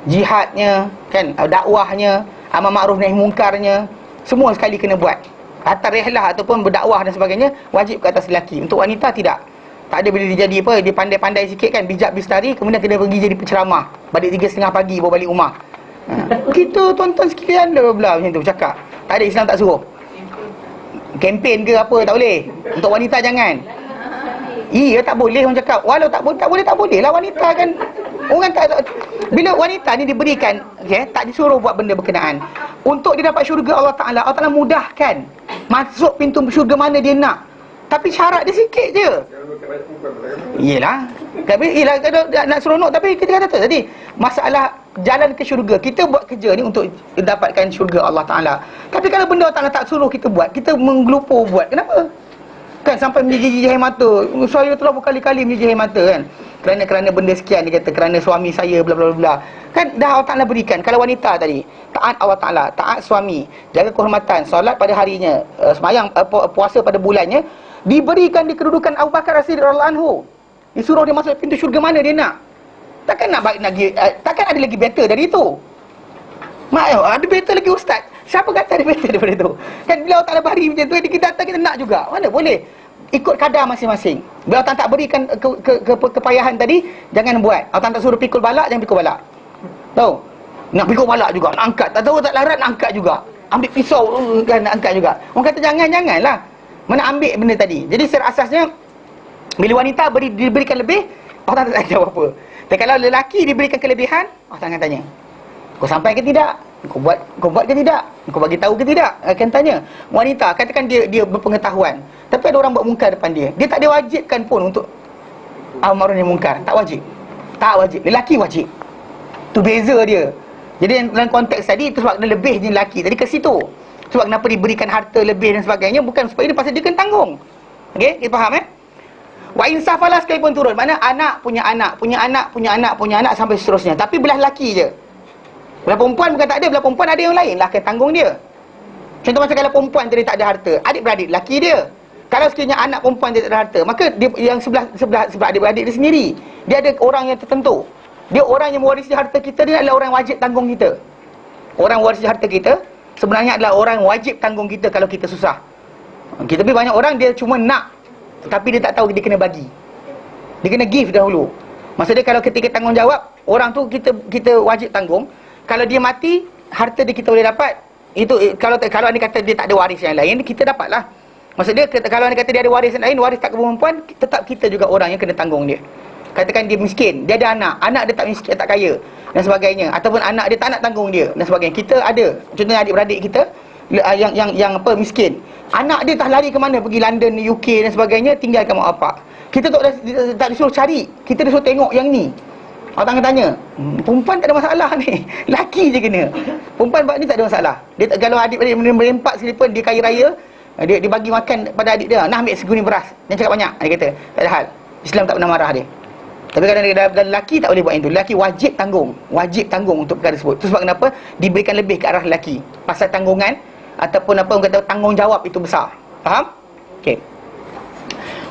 Jihadnya, kan, dakwahnya, amal ma'ruf nahi mungkarnya, semua sekali kena buat. Hatta rehlah ataupun berdakwah dan sebagainya, wajib ke atas lelaki. Untuk wanita tidak. Tak ada bila dia jadi dia pandai-pandai sikit kan, bijak bistari, kemudian kena pergi jadi penceramah. Balik 3:30 pagi baru balik rumah. Kita tonton sekian dah bla macam tu cakap. Tak ada, Islam tak suruh. Kempen ke apa tak boleh. Untuk wanita jangan. Iya, tak boleh orang cakap. Walau tak boleh lah wanita kan. Orang tak, bila wanita ni diberikan, tak disuruh buat benda berkenaan. Untuk dia dapat syurga Allah Ta'ala mudahkan. Masuk pintu syurga mana dia nak. Tapi syarat dia sikit je. Yelah. Kalau nak seronok, tapi kita kata tadi, masalah jalan ke syurga. Kita buat kerja ni untuk dapatkan syurga Allah Ta'ala. Tapi kalau benda Allah Ta'ala tak suruh kita buat, kita menggelupur buat. Kenapa? Kan sampai menjijih air mata. Saya telah berkali-kali menjijih air mata kan. Kerana benda sekian dia kata, kerana suami saya bla bla bla. Kan dah Allah Ta'ala berikan. Kalau wanita tadi, taat Allah Ta'ala, taat suami, jaga kehormatan, solat pada harinya, semayang, puasa pada bulannya, diberikan di kedudukan Abu Bakar As-Siddiq radhiyallahu anhu. Disuruh dia masuk pintu syurga mana dia nak. Takkan takkan ada lagi better dari itu. Ada better lagi ustaz. Siapa kata ada better daripada itu? Kan bila Allah Ta'ala beri macam tu, kita datang kita nak juga. Mana boleh? Ikut kadar masing-masing. Bila Allah Ta'ala tak berikan kepayahan tadi, jangan buat. Allah Ta'ala tak suruh pikul balak, jangan pikul balak. Tahu? Nak pikul balak juga, nak angkat. Tak tahu tak larat, nak angkat juga. Ambil pisau kan, nak angkat juga. Orang kata janganlah. Mana ambil benda tadi. Jadi secara asasnya, bila wanita diberikan lebih, Allah tak jawab apa. Tapi kalau lelaki diberikan kelebihan, Allah akan tanya, kau sampai ke tidak? Kau buat ke tidak? Kau bagi tahu ke tidak? Akan tanya. Wanita, katakan dia berpengetahuan, tapi ada orang buat mungkar depan dia. Dia tak diwajibkan pun untuk amar ma'ruf nahi mungkar. Tak wajib. Lelaki wajib. Tu beza dia. Jadi dalam konteks tadi, itu sebab kena lebih je lelaki. Tadi ke situ. Sebab kenapa diberikan harta lebih dan sebagainya, bukan sebab ini, pasal dia kena tanggung. Okey, kita faham Wa insafalah sekalipun turun. Mana anak punya anak sampai seterusnya. Tapi belah lelaki je. Belah perempuan bukan tak ada, belah perempuan ada yang lain lah akan tanggung dia. Contoh macam kalau perempuan tadi tak ada harta, adik-beradik lelaki dia. Kalau sekiranya anak perempuan dia tak ada harta, maka dia yang sebelah adik-beradik dia sendiri, dia ada orang yang tertentu. Dia orang yang mewarisi harta kita, dia adalah orang wajib tanggung kita. Orang warisi harta kita sebenarnya adalah orang wajib tanggung kita kalau kita susah. Tapi banyak orang dia cuma nak, tapi dia tak tahu dia kena bagi. Dia kena give dahulu. Maksudnya kalau ketika tanggungjawab, orang tu kita wajib tanggung. Kalau dia mati, harta dia kita boleh dapat. Itu kalau anda kata dia tak ada waris yang lain, kita dapatlah. Maksud dia, kalau dia kata dia ada waris lain, waris tak perempuan, tetap kita juga orang yang kena tanggung dia. Katakan dia miskin, dia ada anak dia tak miskin, tak kaya dan sebagainya, ataupun anak dia tak nak tanggung dia dan sebagainya. Kita ada, contohnya adik-beradik kita yang apa, miskin. Anak dia tak lari ke mana, pergi London, UK dan sebagainya, tinggalkan mak bapak. Kita tak disuruh cari, kita disuruh tengok yang ni. Orang tanya, perempuan tak ada masalah ni, laki je kena. Perempuan buat ni tak ada masalah. Dia kalau adik-beradik berempat sekalipun, dia kaya raya, dia bagi makan pada adik dia, nak ambil seguni beras, dia cakap banyak, dia kata tak ada hal. Islam tak pernah marah dia. Tapi kadang-kadang lelaki tak boleh buat itu. Lelaki wajib tanggung untuk perkara tersebut. Itu sebab kenapa diberikan lebih ke arah lelaki, pasal tanggungan ataupun apa orang kata tanggungjawab itu besar. Faham? Okey.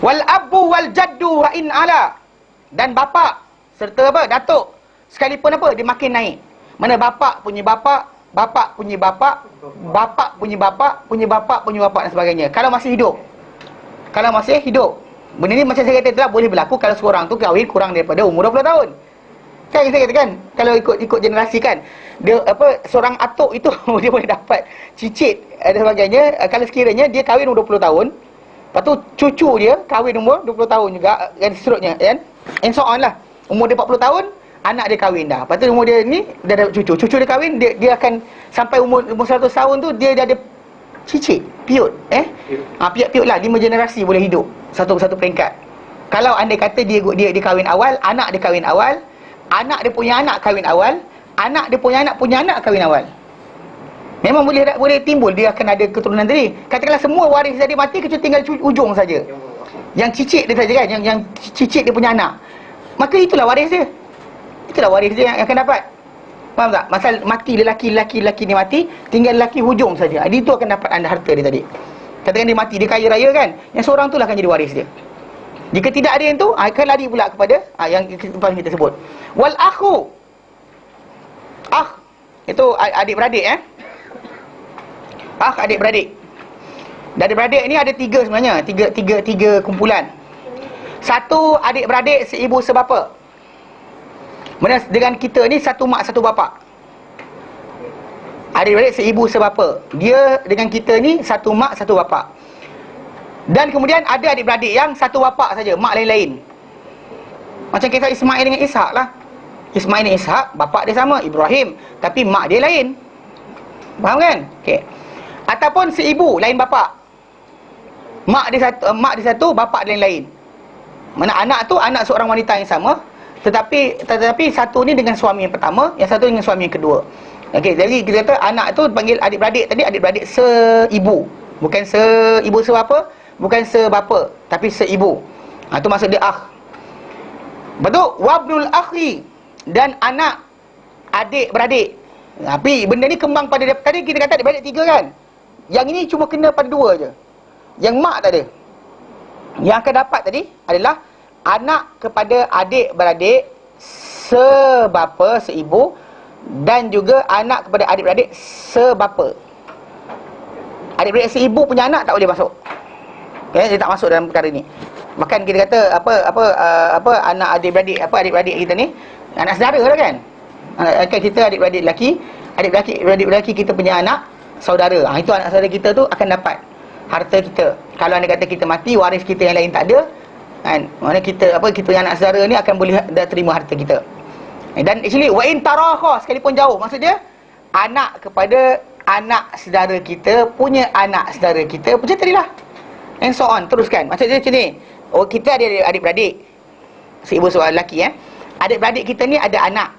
Wal abu wal jaddu wa in ala, dan bapa serta apa, datuk sekalipun apa, dia makin naik. Mana bapa punya bapa, bapa punya bapa, bapa punya bapa, punya bapa punya bapa dan sebagainya. Kalau masih hidup. Benda ni macam saya kata itulah, boleh berlaku kalau seorang tu kahwin kurang daripada umur 20 tahun. Kan saya kata kan, kalau ikut generasi kan, dia apa, seorang atuk itu dia boleh dapat cicit dan sebagainya kalau sekiranya dia kahwin umur 20 tahun. Lepas tu cucu dia kahwin umur 20 tahun juga, dan seterusnya kan. And so on lah. Umur dia 40 tahun, anak dia kahwin dah. Lepas tu umur dia ni dah ada cucu. Cucu dia kahwin, dia akan sampai umur 100 tahun tu dia dah ada cicit, piut. Piut lah, 5 generasi boleh hidup satu peringkat. Kalau andai kata dia kahwin awal, anak dia kahwin awal, anak dia punya anak kahwin awal, anak dia punya anak kahwin awal. Memang boleh timbul, dia akan ada keturunan tadi. Katakanlah semua waris dia mati, kecuali tinggal ujung saja. Yang cicit dia saja kan, yang cicit dia punya anak. Maka itulah waris dia. Itulah waris dia yang akan dapat. Faham tak? Masal mati lelaki ni mati, tinggal lelaki hujung saja. Dia itu akan dapat anda harta dia tadi. Katakan dia mati, dia kaya raya kan, yang seorang tu lah akan jadi waris dia. Jika tidak ada yang tu, akan lari pula kepada yang kita sebut. Wal akhu, itu adik-beradik adik-beradik. Dan adik-beradik ni ada 3 sebenarnya, tiga kumpulan. Satu, adik-beradik seibu sebapa. Mana dengan kita ni satu mak satu bapa. Adik-beradik seibu sebapa. Dia dengan kita ni satu mak satu bapa. Dan kemudian ada adik-beradik yang satu bapa saja, mak lain-lain. Macam kisah Ismail dengan Ishak lah. Ismail dan Ishak, bapa dia sama, Ibrahim, tapi mak dia lain. Faham kan? Okey. Ataupun seibu lain bapa. Mak dia satu, bapa dia lain. Mana anak tu anak seorang wanita yang sama, tetapi satu ni dengan suami yang pertama, yang satu dengan suami yang kedua. Okey, jadi kita kata anak tu panggil adik-beradik tadi, adik-beradik seibu. Bukan seibu sebapa, bukan sebapa, tapi seibu. Itu maksud dia akh. Betul? Wabnul akhi, dan anak adik-beradik. Tapi benda ni kembang pada dia. Tadi kita kata adik-beradik 3 kan. Yang ini cuma kena pada 2 je. Yang mak tak ada. Yang akan dapat tadi adalah anak kepada adik-beradik sebapa, seibu, dan juga anak kepada adik-beradik sebapa. Adik-beradik seibu punya anak tak boleh masuk. Okay, dia tak masuk dalam perkara ni. Bahkan kita kata apa anak adik-beradik, adik-beradik kita ni anak saudara lah kan. Kan kita adik-beradik lelaki, adik-beradik lelaki kita punya anak saudara. Itu anak saudara kita tu akan dapat harta kita. Kalau anda kata kita mati, waris kita yang lain tak ada, kan? Mana kita punya anak saudara ni akan boleh terima harta kita. Dan actually wa in taraha, sekalipun jauh, maksud dia anak kepada anak saudara kita punya anak saudara kita, macam tadilah. And so on, teruskan. Maksud dia macam ni. Oh, kita ada adik-beradik, seibu seorang lelaki adik-beradik kita ni ada anak.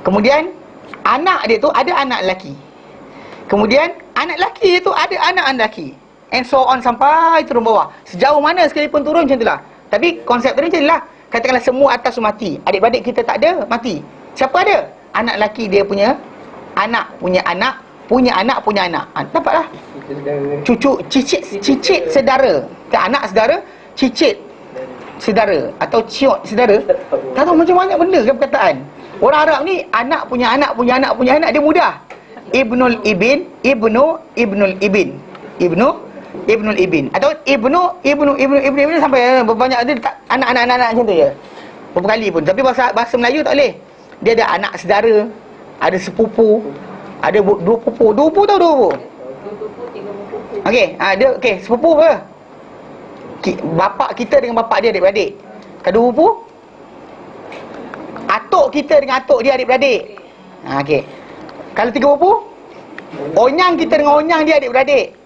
Kemudian anak dia tu ada anak lelaki. Kemudian anak lelaki tu ada anak lelaki. And so on sampai turun bawah. Sejauh mana sekalipun turun macam itulah. Tapi konsep tadi macam itulah. Katakanlah semua atas mati, adik-beradik kita tak ada, mati. Siapa ada? Anak lelaki dia punya anak, punya anak, punya anak, punya anak. Dapatlah. Cucu, cicit sedara. Anak sedara, cicit sedara atau ciot sedara. Tak tahu macam banyak benda ke perkataan. Orang Arab ni anak punya anak punya anak punya anak, dia mudah. Ibnul ibn, ibnul ibn, ibnul ibn atau ibnu sampai banyak ada anak macam tu je. Berapa kali pun. Tapi bahasa Melayu tak boleh. Dia ada anak saudara, ada sepupu, ada dua pupu. Dua pupu tahu dua pupu? Okey, dia okey, sepupu ke? Bapak kita dengan bapak dia adik-beradik. Kedua sepupu? Atuk kita dengan atuk dia adik-beradik. Okey. Kalau tiga sepupu? Onyang kita dengan onyang dia adik-beradik.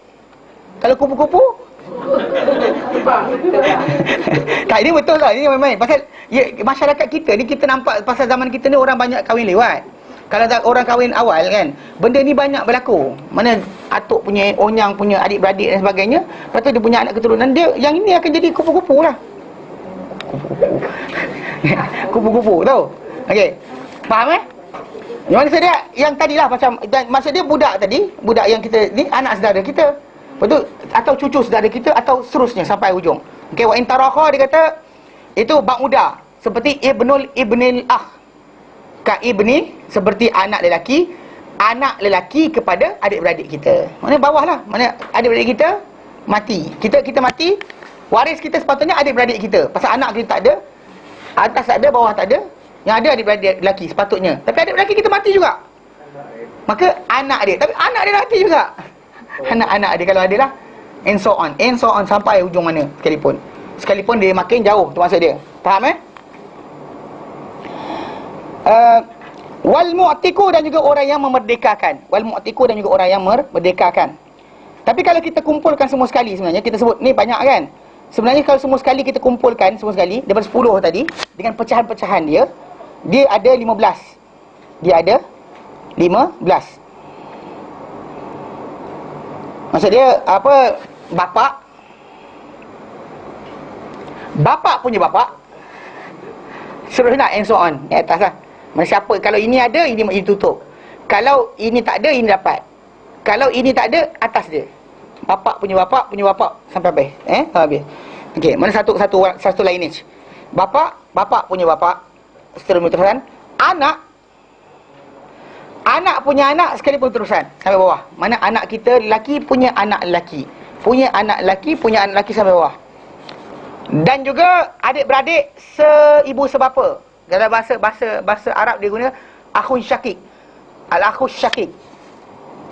Kalau kupu-kupu? Tak, ini betul tak? Ini main-main. Pasal masyarakat kita ni, kita nampak pasal zaman kita ni orang banyak kahwin lewat. Kalau tak orang kahwin awal kan, benda ni banyak berlaku. Mana atuk punya, onyang punya adik-beradik dan sebagainya. Lepas tu dia punya anak keturunan dia, yang ini akan jadi kupu-kupu lah. Kupu-kupu tahu? Okey. Faham Yang maksud dia, yang tadilah macam, maksud dia budak tadi, budak yang kita ni anak saudara kita. Betul? Atau cucu saudara kita, atau seterusnya sampai hujung. Okey, wa in tarakha dia kata itu bab muda, seperti ibnil akh. Ka ibni seperti anak lelaki kepada adik-beradik kita. Mana bawah lah, mana adik-beradik kita mati. Kita mati, waris kita sepatutnya adik-beradik kita. Pasal anak kita tak ada, atas tak ada, bawah tak ada. Yang ada adik-beradik lelaki sepatutnya. Tapi adik-beradik kita mati juga. Maka anak dia, tapi anak dia mati juga. Anak-anak dia kalau ada lah, and so on sampai hujung mana sekalipun dia makin jauh, tu maksud dia. Faham wal mu'tiku, dan juga orang yang memerdekakan. Tapi kalau kita kumpulkan semua sekali, sebenarnya kita sebut ni banyak kan. Sebenarnya kalau semua sekali kita kumpulkan semua sekali daripada 10 tadi, dengan pecahan-pecahan dia ada 15. Dia ada 15. Maksud dia apa? Bapak punya bapak, seterusnya and so on. Di atas lah. Siapa, kalau ini ada, ini tutup. Kalau ini tak ada, ini dapat. Kalau ini tak ada, atas dia. Bapak punya bapak sampai habis. Sampai habis. Okey, mana satu lineage. Bapak punya bapak, seterusnya. Anak punya anak sekalipun terusan sampai bawah. Mana anak kita lelaki punya anak lelaki, punya anak lelaki sampai bawah. Dan juga adik-beradik seibu sebapa. Dalam bahasa Arab dia guna akhun syakik. Al-akhus syakik.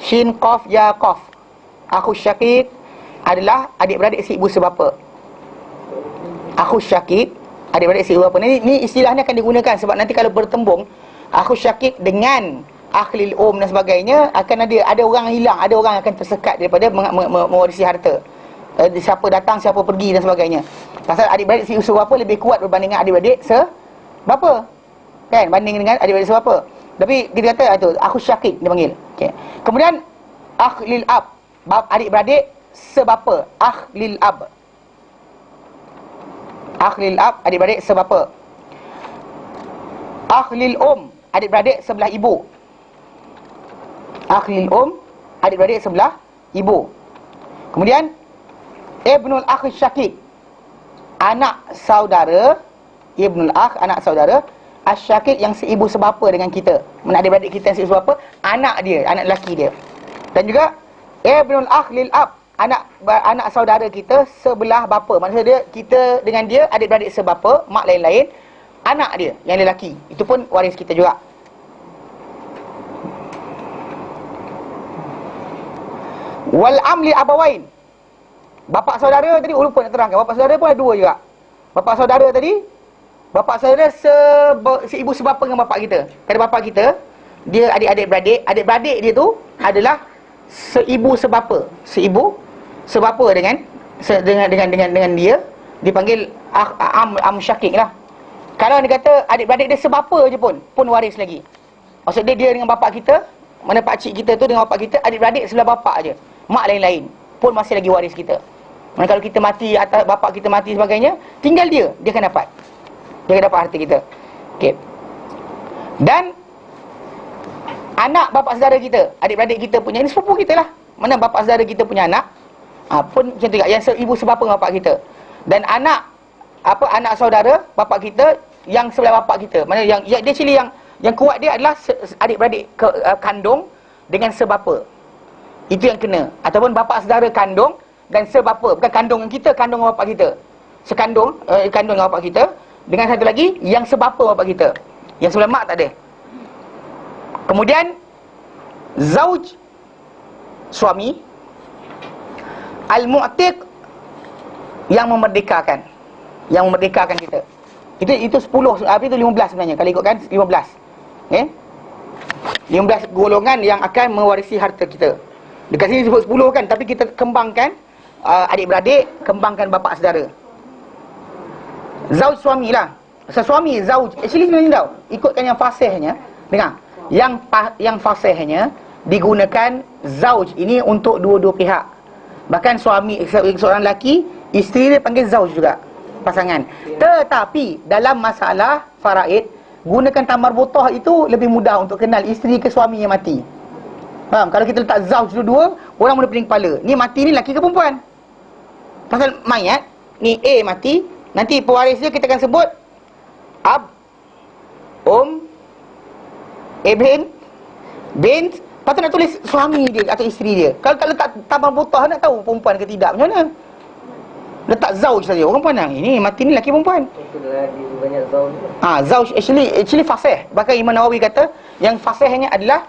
Shin qaf ya qaf. Akhus syakik adalah adik-beradik seibu sebapa. Akhus syakik, adik-beradik seibu sebapa. Ni istilahnya akan digunakan sebab nanti kalau bertembung akhus syakik dengan akhlil dan sebagainya, akan ada orang hilang, ada orang akan tersekat daripada mewarisi harta. Siapa datang, siapa pergi dan sebagainya. Pasal adik-beradik seibu sebapa lebih kuat berbanding dengan adik-beradik sebapa. Kan, banding dengan adik-beradik sebapa. Tapi kita kata tu akhus syakik dia panggil. Okey. Kemudian akhlil ab, adik-beradik sebapa, akhlil ab. Adik-beradik sebapa. Akhlil adik-beradik sebelah ibu. Akhlil adik-beradik sebelah ibu. Kemudian ibnul akh syakik, anak saudara. Ibnul akh, anak saudara. Asyakik yang seibu sebapa dengan kita. Mana adik-beradik kita yang seibu sebapa, anak dia, anak lelaki dia. Dan juga ibnul akh lil ab, anak saudara kita sebelah bapa. Maksud dia, kita dengan dia adik-beradik sebapa, mak lain-lain. Anak dia yang lelaki, itu pun waris kita juga. Wal amli abawain, bapa saudara tadi lupa nak terangkan. Bapa saudara pun ada dua juga. Bapa saudara tadi, bapa saudara seibu sebapa dengan bapa kita. Kata bapa kita, dia adik-adik beradik, adik-beradik dia tu adalah seibu sebapa. Seibu sebapa dengan dia dipanggil am syakik lah. Kalau dia kata adik-beradik dia sebapa je pun waris lagi. Maksud dia dengan bapa kita, mana pakcik kita tu dengan bapa kita, adik-beradik sebelah bapa je, mak lain-lain pun masih lagi waris kita. Mana kalau kita mati, atau bapa kita mati sebagainya, tinggal dia akan dapat. Dia akan dapat harta kita. Okey. Dan anak bapa saudara kita, adik-beradik kita punya, ini sepupu kita lah. Mana bapa saudara kita punya anak, pun macam tu juga, yang ibu sebapa dengan bapa kita. Dan anak saudara bapa kita yang sebelah bapa kita. Mana yang dia cili yang kuat dia adalah adik-beradik kandung dengan sebapa. Itu yang kena. Ataupun bapa saudara kandung dan sebapa. Bukan kandung dengan kita, kandung dengan bapa kita. Sekandung, kandung dengan bapa kita. Dengan satu lagi, yang sebapa bapa kita. Yang sebelah mak tak ada. Kemudian zauj, suami. Al-mu'tiq, yang memerdekakan. Yang memerdekakan kita. Itu 10, apa itu 15 sebenarnya. Kalau ikutkan 15. Okay? 15 golongan yang akan mewarisi harta kita. Dekat sini sebut 10 kan, tapi kita kembangkan adik-beradik, kembangkan bapa saudara. Zauj suami lah. Suami zauj. Actually sebenarnya tau, ikutkan yang fasihnya. Dengar. Yang fasihnya digunakan zauj ini untuk dua-dua pihak. Bahkan suami seorang lelaki, isteri dia panggil zauj juga, pasangan. Tetapi dalam masalah faraid, gunakan tamar butah itu lebih mudah untuk kenal isteri ke suami yang mati. Faham? Kalau kita letak zauj dua-dua, orang mula pening kepala. Ni mati ni lelaki ke perempuan? Pasal mayat, ni A mati, nanti pewaris dia kita akan sebut ab, ibn, bint. Lepas tu nak tulis suami dia atau isteri dia. Kalau letak tamar butah, nak tahu perempuan ke tidak, macam mana? Letak zauj saja, orang pandang ini mati ni lelaki perempuan. Itulah banyak zauj. Zauj actually fasih. Bahkan Imam Nawawi kata yang fasihnya adalah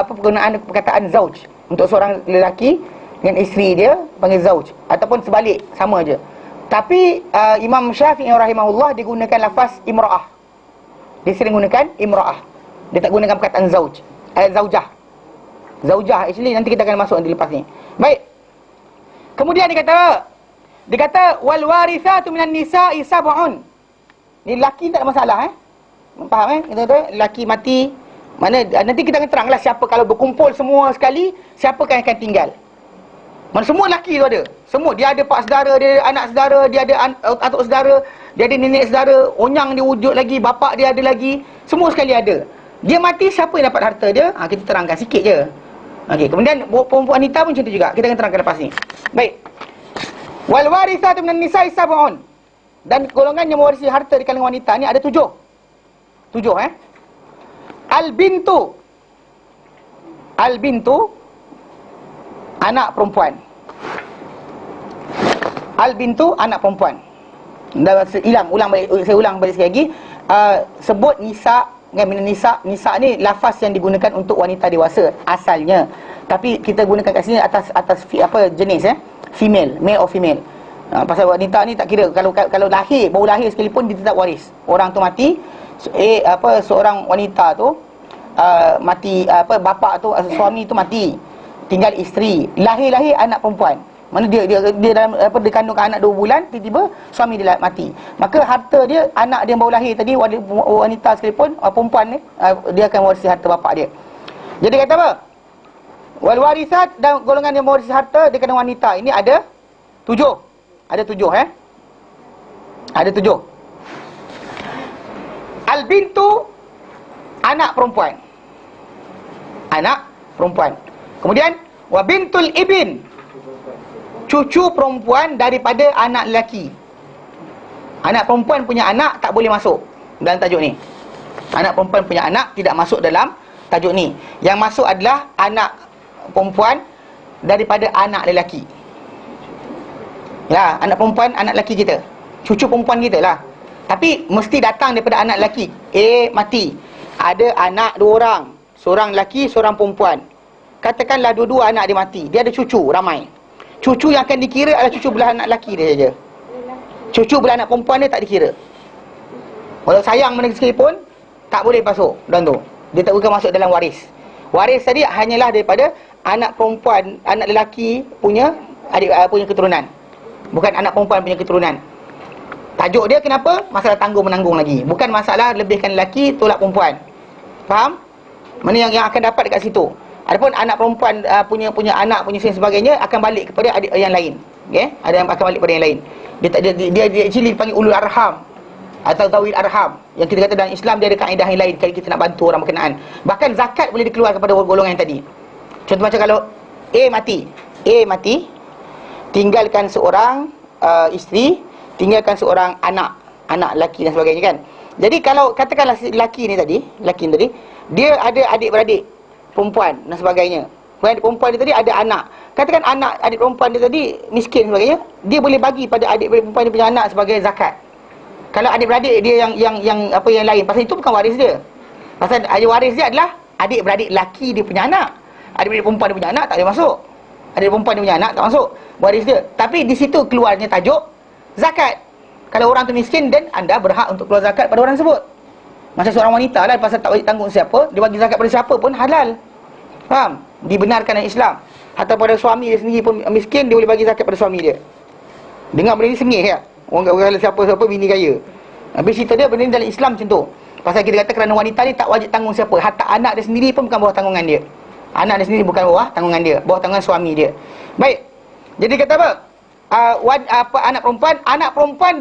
penggunaan perkataan zauj untuk seorang lelaki dengan isteri dia panggil zauj, ataupun sebalik, sama aja. Tapi Imam Syafi'i rahimahullah dia gunakan lafaz imra'ah. Dia sering gunakan imra'ah. Dia tak gunakan perkataan zauj. Zaujah. Zaujah actually nanti kita akan masuk nanti lepas ni. Baik. Kemudian dia kata wal warithatu minan nisa'i sab'un. Ni lelaki tak ada masalah Faham Kita kata lelaki mati, mana nanti kita akan teranglah siapa kalau berkumpul semua sekali, siapakah yang akan tinggal. Mana semua lelaki tu ada. Semua dia ada pak saudara, dia ada anak saudara, dia ada atuk saudara, dia ada nenek saudara, onyang dia wujud lagi, bapak dia ada lagi, semua sekali ada. Dia mati, siapa yang dapat harta dia? Kita terangkan sikit je. Okey, kemudian perempuan wanita pun macam tu juga. Kita akan terangkan lepas ni. Baik. Wal warithatu minan nisa'i sab'un. Dan golongan yang mewarisi harta di kalangan wanita ni ada 7. 7 Al bintu anak perempuan. Al bintu anak perempuan. Saya ulang balik sekali lagi. Sebut nisa dengan minan nisa. Nisa ni lafaz yang digunakan untuk wanita dewasa asalnya. Tapi kita gunakan kat sini atas jenis female, male or female. Pasal wanita ni tak kira kalau lahir, baru lahir sekalipun dia tetap waris. Orang tu mati, seorang wanita tu mati, bapa tu, suami tu mati, tinggal isteri, lahir anak perempuan. Mana dia dalam dia kandungkan anak 2 bulan, tiba-tiba suami dia mati. Maka harta dia, anak dia yang baru lahir tadi, wanita sekalipun, perempuan ni, dia akan warisi harta bapa dia. Jadi kata apa? Wal warisat, dan golongan yang mewarisi harta di kalangan wanita ini ada 7. Ada 7 Ada 7. Al bintu anak perempuan. Anak perempuan. Kemudian wa bintul ibn, cucu perempuan daripada anak lelaki. Anak perempuan punya anak tak boleh masuk dalam tajuk ni. Anak perempuan punya anak tidak masuk dalam tajuk ni. Yang masuk adalah anak perempuan daripada anak lelaki. Ya, anak perempuan, anak lelaki kita, cucu perempuan kita lah. Tapi mesti datang daripada anak lelaki. Mati, ada anak 2 orang, seorang lelaki, seorang perempuan. Katakanlah dua-dua anak dia mati, dia ada cucu ramai. Cucu yang akan dikira adalah cucu belah anak lelaki dia saja. Cucu belah anak perempuan dia tak dikira. Walau sayang mana sekalipun, tak boleh masuk dalam tu. Dia tak boleh masuk dalam waris. Waris tadi hanyalah daripada anak perempuan, anak lelaki punya punya keturunan, bukan anak perempuan punya keturunan. Tajuk dia kenapa? Masalah tanggung-menanggung lagi. Bukan masalah lebihkan lelaki, tolak perempuan. Faham? Mana yang akan dapat dekat situ. Adapun anak perempuan punya anak, punya sebagainya akan balik kepada adik yang lain. Okey? Ada yang akan balik kepada yang lain. Dia actually dipanggil ulul arham atau zawil arham. Yang kita kata dalam Islam dia ada kaedah yang lain kalau kita nak bantu orang berkenaan. Bahkan zakat boleh dikeluarkan kepada golongan yang tadi. Contoh macam kalau A mati, tinggalkan seorang isteri, tinggalkan seorang anak lelaki dan sebagainya kan. Jadi kalau katakanlah lelaki ni tadi, dia ada adik-beradik perempuan dan sebagainya. Kemudian perempuan dia tadi ada anak. Katakan anak adik perempuan dia tadi miskin sebagainya, dia boleh bagi pada adik-beradik perempuan dia punya anak sebagai zakat. Kalau adik-beradik dia yang lain, pasal itu bukan waris dia. Pasal waris dia adalah adik-beradik lelaki dia punya anak. Adik-beradik perempuan dia punya anak tak boleh masuk. Adik perempuan dia punya anak tak masuk. waris dia. Tapi di situ keluarnya tajuk zakat. Kalau orang tu miskin, dan anda berhak untuk keluar zakat pada orang tersebut. Macam seorang wanita lah, pasal tak wajib tanggung siapa, dia bagi zakat pada siapa pun halal. Faham? Dibenarkan dalam Islam. Atau pada suami dia sendiri pun miskin, dia boleh bagi zakat pada suami dia. Dengar benda ni sengih ya. Orang kata siapa-siapa bini kaya. Habis cerita dia, benda ni dalam Islam macam tu. Pasal kita kata kerana wanita ni tak wajib tanggung siapa. Hatta anak dia sendiri pun bukan bawah tanggungan dia. Anak dia sendiri bukan bawah tanggungan dia, bawah tanggungan suami dia. Baik. Jadi kata apa? Anak perempuan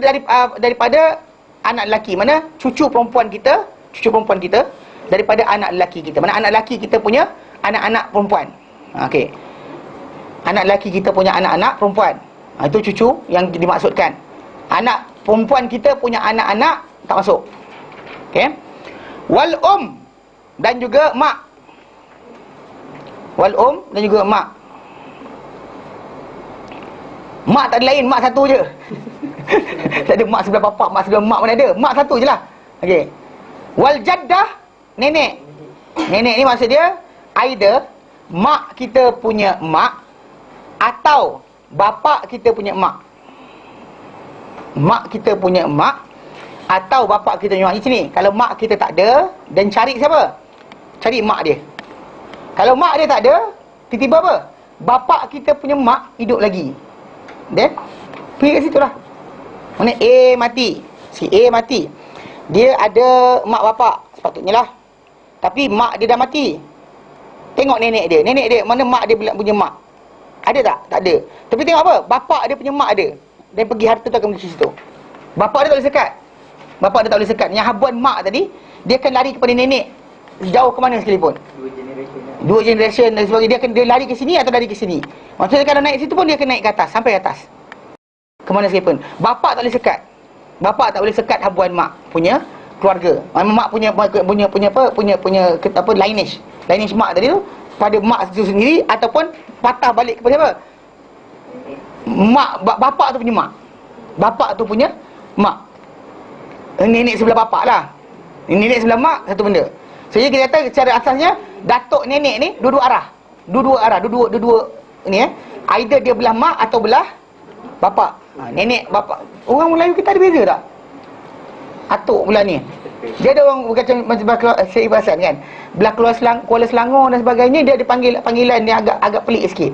daripada anak lelaki. Mana cucu perempuan kita daripada anak lelaki kita. Mana anak lelaki kita punya anak-anak perempuan. Okey. Anak lelaki kita punya anak-anak perempuan. Itu cucu yang dimaksudkan. Anak perempuan kita punya anak-anak tak masuk. Okey. Wal dan juga mak. Wal dan juga mak. Mak tak ada lain, mak satu je. Tak ada mak sebelah bapak, mak sebelah mak, mana ada? Mak satu je lah. Okey. Wal jaddah, nenek. Nenek ni maksud dia either mak kita punya mak atau bapak kita punya mak. Mak kita punya mak atau bapak kita punya mak. Di sini, kalau mak kita tak ada, dan cari siapa? Cari mak dia. Kalau mak dia tak ada, tiba-tiba apa? Bapak kita punya mak hidup lagi. Then pergi kat situ lah. Mana A mati, si A mati, dia ada mak bapak sepatutnya lah. Tapi mak dia dah mati. Tengok nenek dia, mana mak dia punya mak? Ada tak? Tak ada. Tapi tengok apa? Bapak dia punya mak ada. Dan pergi harta tu akan menuju situ. Bapak dia tak boleh sekat. Bapak dia tak boleh sekat. Yang habuan mak tadi, dia akan lari kepada nenek jauh ke mana sekalipun. Dua generation dan sebagainya. Dia lari ke sini atau lari ke sini. Maksudnya kalau naik situ pun dia akan naik ke atas, sampai ke atas. Ke mana sekalipun. Bapak tak boleh sekat. Bapak tak boleh sekat habuan mak punya keluarga. Mak punya lineage. Lineage mak tadi tu pada mak itu sendiri ataupun patah balik kepada siapa? Mak, bapak tu punya mak. Bapak tu punya mak. Nenek sebelah bapak lah. Nenek sebelah mak, satu benda. Jadi kita kata secara asasnya datuk nenek ni dua-dua arah. Dua-dua ni either dia belah mak atau belah bapak. Nenek bapak. Orang Melayu kita ada beza tak? Atuk belah ni. Dia ada orang macam saya perasan kan. Belah Kuala Selangor dan sebagainya, dia ada panggilan yang agak pelik sikit.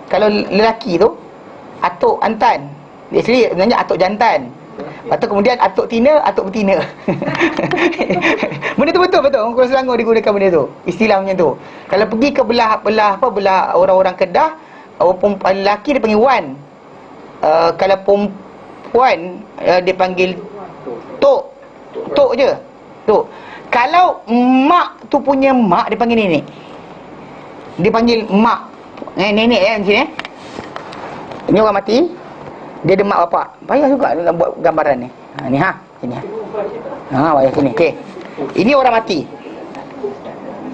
Kalau lelaki tu atuk antan. Dia sebenarnya atuk jantan. Lepas tu kemudian atuk tina, atuk betina. Benda tu betul. Orang Kuala Selangor digunakan benda tu. Istilah macam tu. Kalau pergi ke belah orang-orang Kedah, perempuan lelaki dia panggil wan. Kalau perempuan dia panggil tok. Tok je. Tok. Kalau mak tu punya mak, dia panggil nenek. Dia panggil mak. Nenek macam ni. Ini orang mati. Dia ada mak bapak. Payah juga nak buat gambaran ni. Ni sini wayah sini. Okey. Ini orang mati.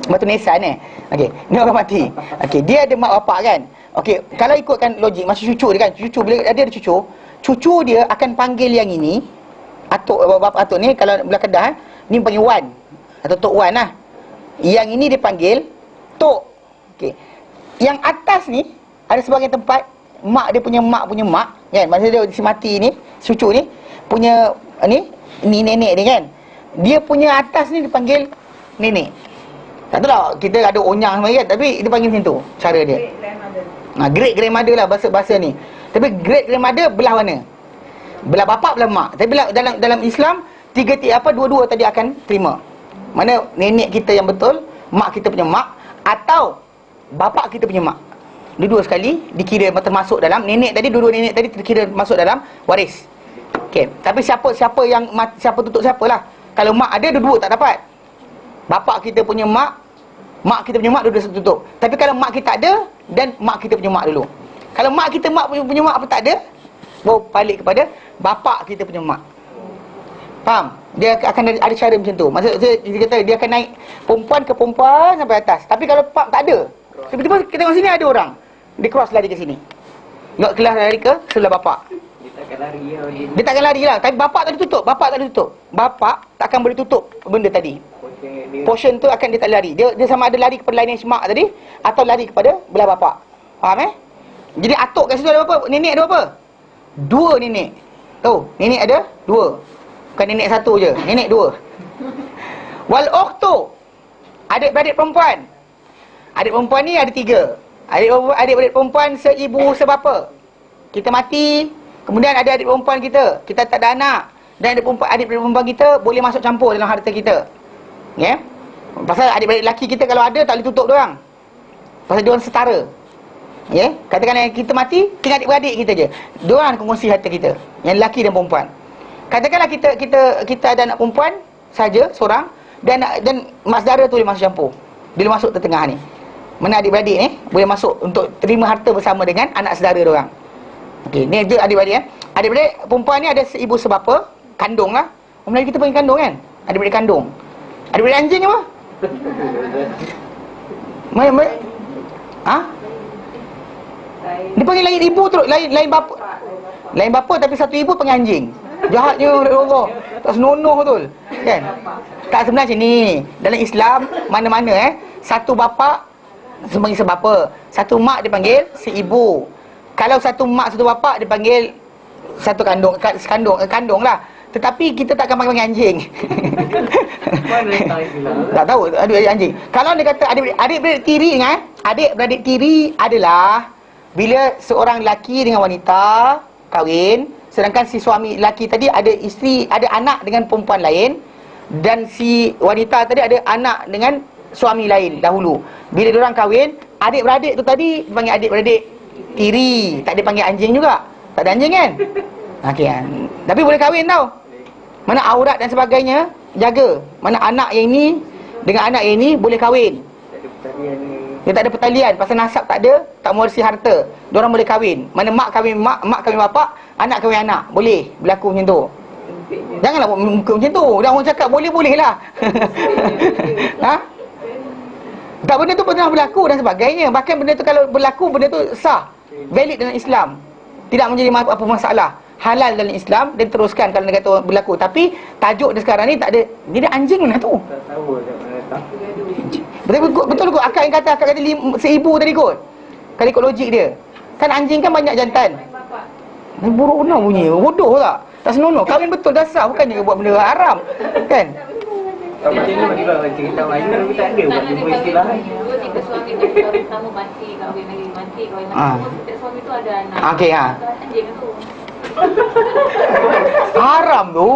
Batu nisan Okey, ni orang mati. Okey, dia ada mak bapak kan. Okey, kalau ikutkan logik macam cucu dia kan. Cucu bila dia ada cucu dia akan panggil yang ini atuk bapak atuk ni, kalau belah Kedah ni panggil wan atau tok wan lah. Yang ini dia panggil tok. Okey. Yang atas ni ada sebahagian tempat mak dia punya mak kan, masa dia si mati ni, cucu ni punya ni nenek dia kan. Dia punya atas ni dipanggil nenek. Tak tahu lah, kita ada onyang semua kan, tapi dia panggil macam tu cara dia. Great grandmother lah bahasa ni. Tapi great grandmother belah mana? Belah bapak, belah mak. Tapi dalam Islam dua-dua tadi akan terima. Mana nenek kita yang betul, mak kita punya mak, atau bapak kita punya mak. Dua-dua sekali dikira termasuk dalam nenek tadi, dua-dua nenek tadi dikira masuk dalam waris. Okey, tapi siapa tutup siapalah. Kalau mak ada, dua-dua tak dapat. Bapak kita punya mak kita punya mak dua-dua tutup. Tapi kalau mak kita ada, dan mak kita punya mak dulu. Kalau mak kita punya mak apa tak ada, baru balik kepada bapak kita punya mak. Faham? Dia akan ada cara macam tu. Maksudnya dia kata dia akan naik perempuan ke perempuan sampai atas. Tapi kalau pak tak ada, tiba-tiba kita tengok sini ada orang, dia cross lari ke sini. Nak kelas lari ke sebelah bapak. Dia takkan lari lah. Tapi bapak tak ditutup. Bapak takkan boleh tutup benda tadi. Portion tu akan dia tak lari. Dia sama ada lari kepada lineage mak tadi atau lari kepada belah bapak. Faham Jadi atuk kat situ ada berapa? Nenek ada berapa? 2 nenek. Tahu? Nenek ada 2. Bukan nenek 1 je. Nenek 2. Wal ukhtu, adik-beradik perempuan. Adik perempuan ni ada 3. Adik-beradik perempuan seibu sebapa. Kita mati, kemudian ada adik perempuan kita tak ada anak, dan adik perempuan kita boleh masuk campur dalam harta kita. Ya? Pasal adik-beradik lelaki kita kalau ada tak boleh tutup diorang. Pasal diorang setara. Ya? Katakan yang kita mati, tinggal adik-beradik kita je. Diorang kongsi harta kita, yang lelaki dan perempuan. Katakanlah kita ada anak perempuan saja seorang, dan mak saudara tu boleh masuk campur. Dia boleh masuk tengah ni. Mana adik-beradik ni boleh masuk untuk terima harta bersama dengan anak saudara diorang. Okey, ni dia adik-beradik Adik-beradik perempuan ni ada seibu sebapa, kandung lah. Orang Melayu kita panggil kandung kan? Adik-beradik kandung. Adik-beradik anjing apa? Ha? Dia panggil lain ibu terus, lain bapa. Lain bapa tapi satu ibu panggil anjing. Jahatnya Allah. Tak senonoh betul. Kan? Tak sebenarnya macam ni. Dalam Islam mana-mana satu bapa panggil sebapa, satu mak dipanggil seibu. Kalau satu mak satu bapa dipanggil satu kandung lah. Tetapi kita tak akan panggil anjing. Tak tahu adik-beradik anjing. Kalau dia kata adik-beradik tiri, adik-beradik tiri adalah bila seorang lelaki dengan wanita kahwin, sedangkan si suami lelaki tadi ada isteri, ada anak dengan perempuan lain, dan si wanita tadi ada anak dengan suami lain dahulu. Bila diorang kahwin, adik-beradik tu tadi dipanggil adik-beradik tiri, tak dipanggil anjing juga. Tak ada anjing kan? Okey kan. Tapi boleh kahwin tau. Mana aurat dan sebagainya jaga. Mana anak yang ni dengan anak yang ni boleh kahwin. Dia tak ada pertalian, pasal nasab tak ada, tak mewarisi harta. Diorang boleh kahwin. Mana mak kahwin mak kahwin bapak, anak kahwin anak. Boleh berlaku macam tu. Janganlah muka macam tu. Dah orang cakap boleh lah. Ha? Tak, benda tu pernah berlaku dan sebagainya. Bahkan benda tu kalau berlaku, benda tu sah, valid dalam Islam. Tidak menjadi apa masalah. Halal dalam Islam, dia teruskan kalau dia kata berlaku. Tapi tajuk dia sekarang ni tak ada. Dia anjing lah tu. Betul kot akak yang kata seibu tadi kot. Kalau ikut logik dia. Kan anjing kan banyak jantan. Buruk benar bunyi. Bodoh tak? Tak senonoh. Kahwin betul dasar, bukannya buat benda haram. Kan? Macam ni bagi cerita Melayu tapi tak ada buat jumpa istilah. Jika suami pertama mati, kahwin lagi mati, kahwin lagi. Setiap suami tu ada anak. Okey ha. Anjing tu. Haram tu.